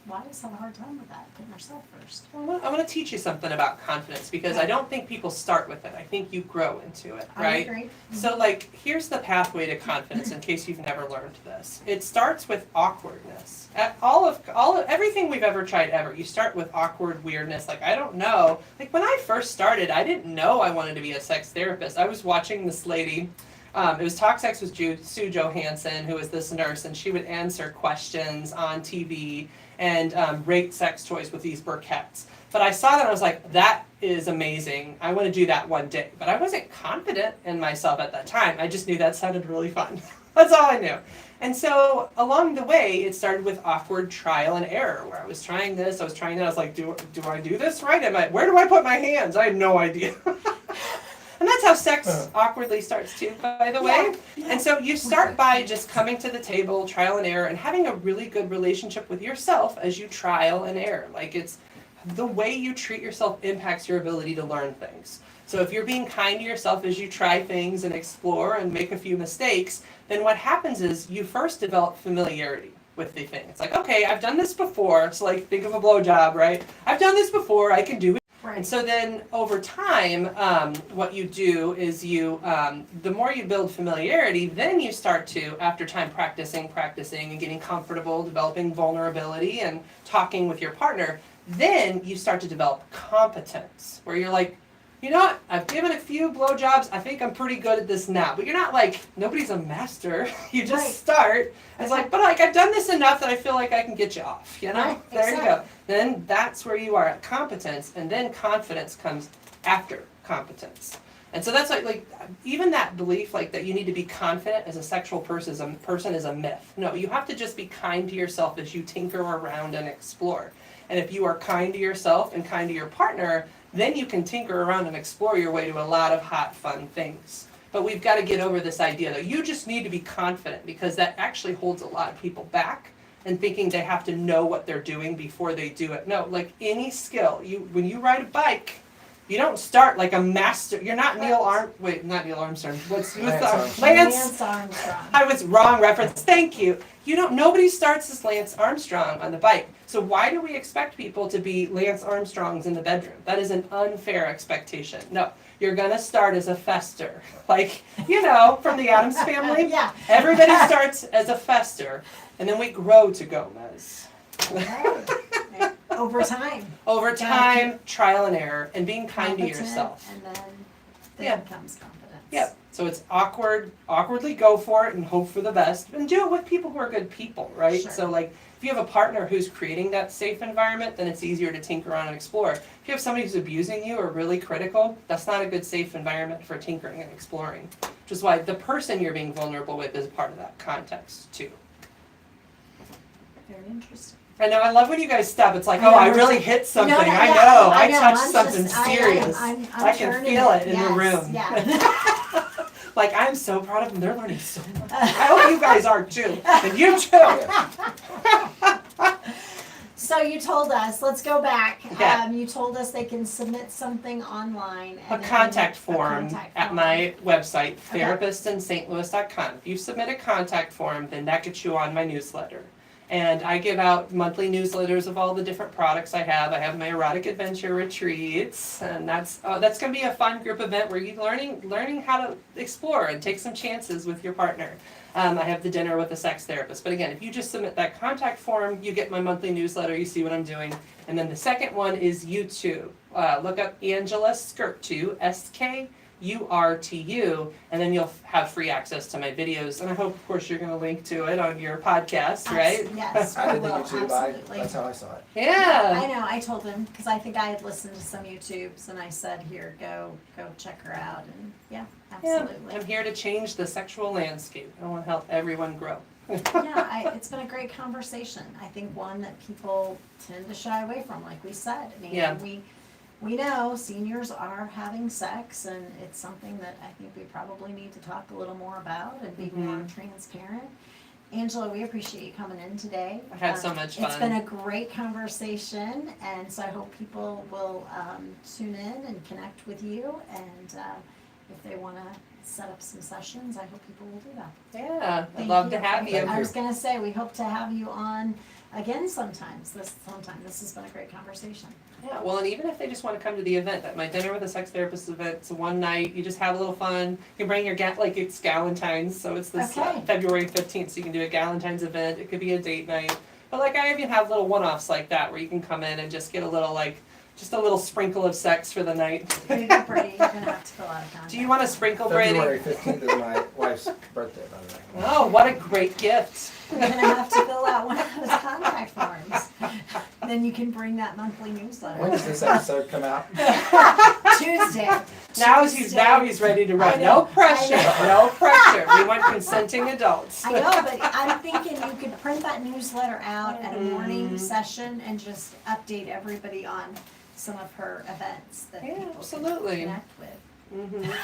wives have a hard time with that, putting yourself first. I'm gonna teach you something about confidence because I don't think people start with it. I think you grow into it, right? I agree. So like, here's the pathway to confidence in case you've never learned this. It starts with awkwardness. At all of everything we've ever tried ever, you start with awkward weirdness. Like, I don't know. Like when I first started, I didn't know I wanted to be a sex therapist. I was watching this lady. It was Talk Sex with Sue Johansson, who was this nurse, and she would answer questions on TV and rate sex toys with these burquettes. But I saw that and I was like, that is amazing. I want to do that one day. But I wasn't confident in myself at that time. I just knew that sounded really fun. That's all I knew. And so along the way, it started with awkward trial and error, where I was trying this, I was trying that. I was like, do I do this right? Where do I put my hands? I had no idea. And that's how sex awkwardly starts too, by the way. Yeah. And so you start by just coming to the table, trial and error, and having a really good relationship with yourself as you trial and error. Like, it's the way you treat yourself impacts your ability to learn things. So if you're being kind to yourself as you try things and explore and make a few mistakes, then what happens is you first develop familiarity with the thing. It's like, okay, I've done this before. So like, think of a blowjob, right? I've done this before, I can do it. Right. And so then over time, what you do is the more you build familiarity, then you start to, after time practicing and getting comfortable, developing vulnerability and talking with your partner, then you start to develop competence, where you're like, you know what, I've given a few blowjobs, I think I'm pretty good at this now. But you're not like, nobody's a master, you just Right. start. It's like, but like, I've done this enough that I feel like I can get you off, you know? Right, There you go. exactly. Then that's where you are at competence, and then confidence comes after competence. And so that's like even that belief like that you need to be confident as a sexual person is a myth. No, you have to just be kind to yourself as you tinker around and explore. And if you are kind to yourself and kind to your partner, then you can tinker around and explore your way to a lot of hot, fun things. But we've got to get over this idea that you just need to be confident, because that actually holds a lot of people back and thinking they have to know what they're doing before they do it. No, like any skill, when you ride a bike, you don't start like a master. You're not not Neil Armstrong. What's Lance Lance Armstrong. I was wrong reference. Thank you. Nobody starts as Lance Armstrong on the bike. So why do we expect people to be Lance Armstrongs in the bedroom? That is an unfair expectation. No, you're gonna start as a fester. Like, from the Addams Family. Yeah. Everybody starts as a fester, and then we grow to Gomez. Right. Over time. Over time, trial and error, and being kind to Competent, yourself. And then Yeah. comes confidence. Yep. So it's awkwardly go for it and hope for the best, and do it with people who are good people, right? Sure. So like, if you have a partner who's creating that safe environment, then it's easier to tinker around and explore. If you have somebody who's abusing you or really critical, that's not a good safe environment for tinkering and exploring. Which is why the person you're being vulnerable with is part of that context too. Very interesting. I know, I love when you guys stop. It's like, I know, I we're really just- hit something. No, I yeah, know, I know. touched I'm something just- serious. I'm I can turning feel it in the Yes, room. Yeah. Like, I'm so proud of them. They're learning so much. I hope you guys are too. And you too. So you told us, let's go back. Yeah. You told us they can submit something online. A and then contact a form contact at form. my website, Okay. therapistintlouis.com. If you submit a contact form, then that gets you on my newsletter. And I give out monthly newsletters of all the different products I have. I have my erotic adventure retreats, and that's going to be a fun group event where you're learning how to explore and take some chances with your partner. I have the dinner with a sex therapist. But again, if you just submit that contact form, you get my monthly newsletter, you see what I'm doing. And then the second one is YouTube. Look up Angela Skirtu, SKURTU, and then you'll have free access to my videos. And I hope, of course, you're going to link to it on your podcast, right? Yes, I we did the will, YouTube. absolutely. That's how I saw it. Yeah. I know, I told him, because I think I had listened to some YouTubes, and I said, here, go check her out, and yeah, Yeah, absolutely. I'm here to change the sexual landscape. I want to help everyone grow. Yeah, it's been a great conversation. I think one that people tend to shy away from, like we said. I mean, Yeah. we know seniors are having sex, and it's something that I think we probably need to talk a little more about and be more transparent. Angela, we appreciate you coming in today. I had so much It's fun. been a great conversation, and so I hope people will tune in and connect with you, and if they want to set up some sessions, I hope people will do that. Yeah, I'd Thank love to you. have you. Thank I you. was gonna say, we hope to have you on again sometime. This has been a great conversation. Yeah, well, and even if they just want to come to the event, at my Dinner with a Sex Therapist event, it's one night, you just have a little fun. You can bring your, like it's Galentine's, so it's this Okay. February 15th, so you can do a Galentine's event. It could be a date night. But like I even have little one-offs like that where you can come in and just get a little like, just a little sprinkle of sex for the night. Maybe Brady, you're gonna have to fill out a contract. Do you want a sprinkle, Brady? February 15th is my wife's birthday, by the way. Oh, what a great gift. You're gonna have to fill out one of those contact forms. Then you can bring that monthly When newsletter. does this episode come out? Tuesday. Now he's ready to I run. know, No pressure, no pressure. We want consenting adults. I know, but I'm thinking you could print that newsletter out at a morning session and just update everybody on some of her events that Yeah, people absolutely. can connect with. Mhm.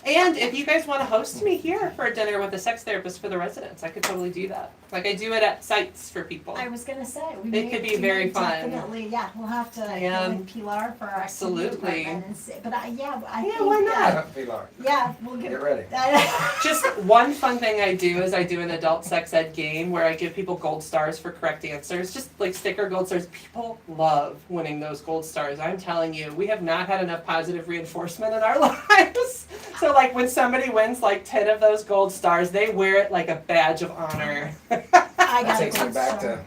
And if you guys want to host me here for a dinner with a sex therapist for the residents, I could totally do that. Like I do it at sites for people. I was gonna say, It could be very fun. Definitely, yeah, we'll have to Yeah. get with Pilar for our activity Absolutely. department and see, but I think. why not? Pilar, Yeah, we'll get. get ready. Just one fun thing I do is I do an adult sex ed game where I give people gold stars for correct answers. Just like sticker gold stars. People love winning those gold stars. I'm telling you, we have not had enough positive reinforcement in our lives. So like when somebody wins like 10 of those gold stars, they wear it like a badge of honor. I That got takes me back to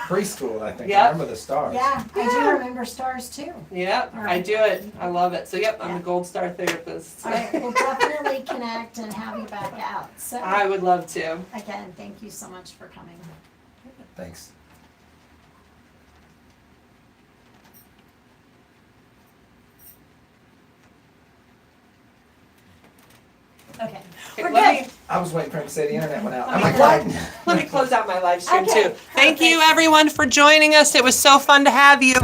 preschool, I think. Yep. I remember the stars. Yeah, I do remember stars too. Yep, I do it. I love it. So yep, I'm a gold star therapist. All right, we'll definitely connect and have you back out. So, I would love to. again, thank you so much for coming. Thanks. Okay, Okay, we're let good. me I was waiting for him to say the internet went out. Let I'm me like, close- what? let me close out my live stream Okay, too. Thank you perfect. everyone for joining us. It was so fun to have you.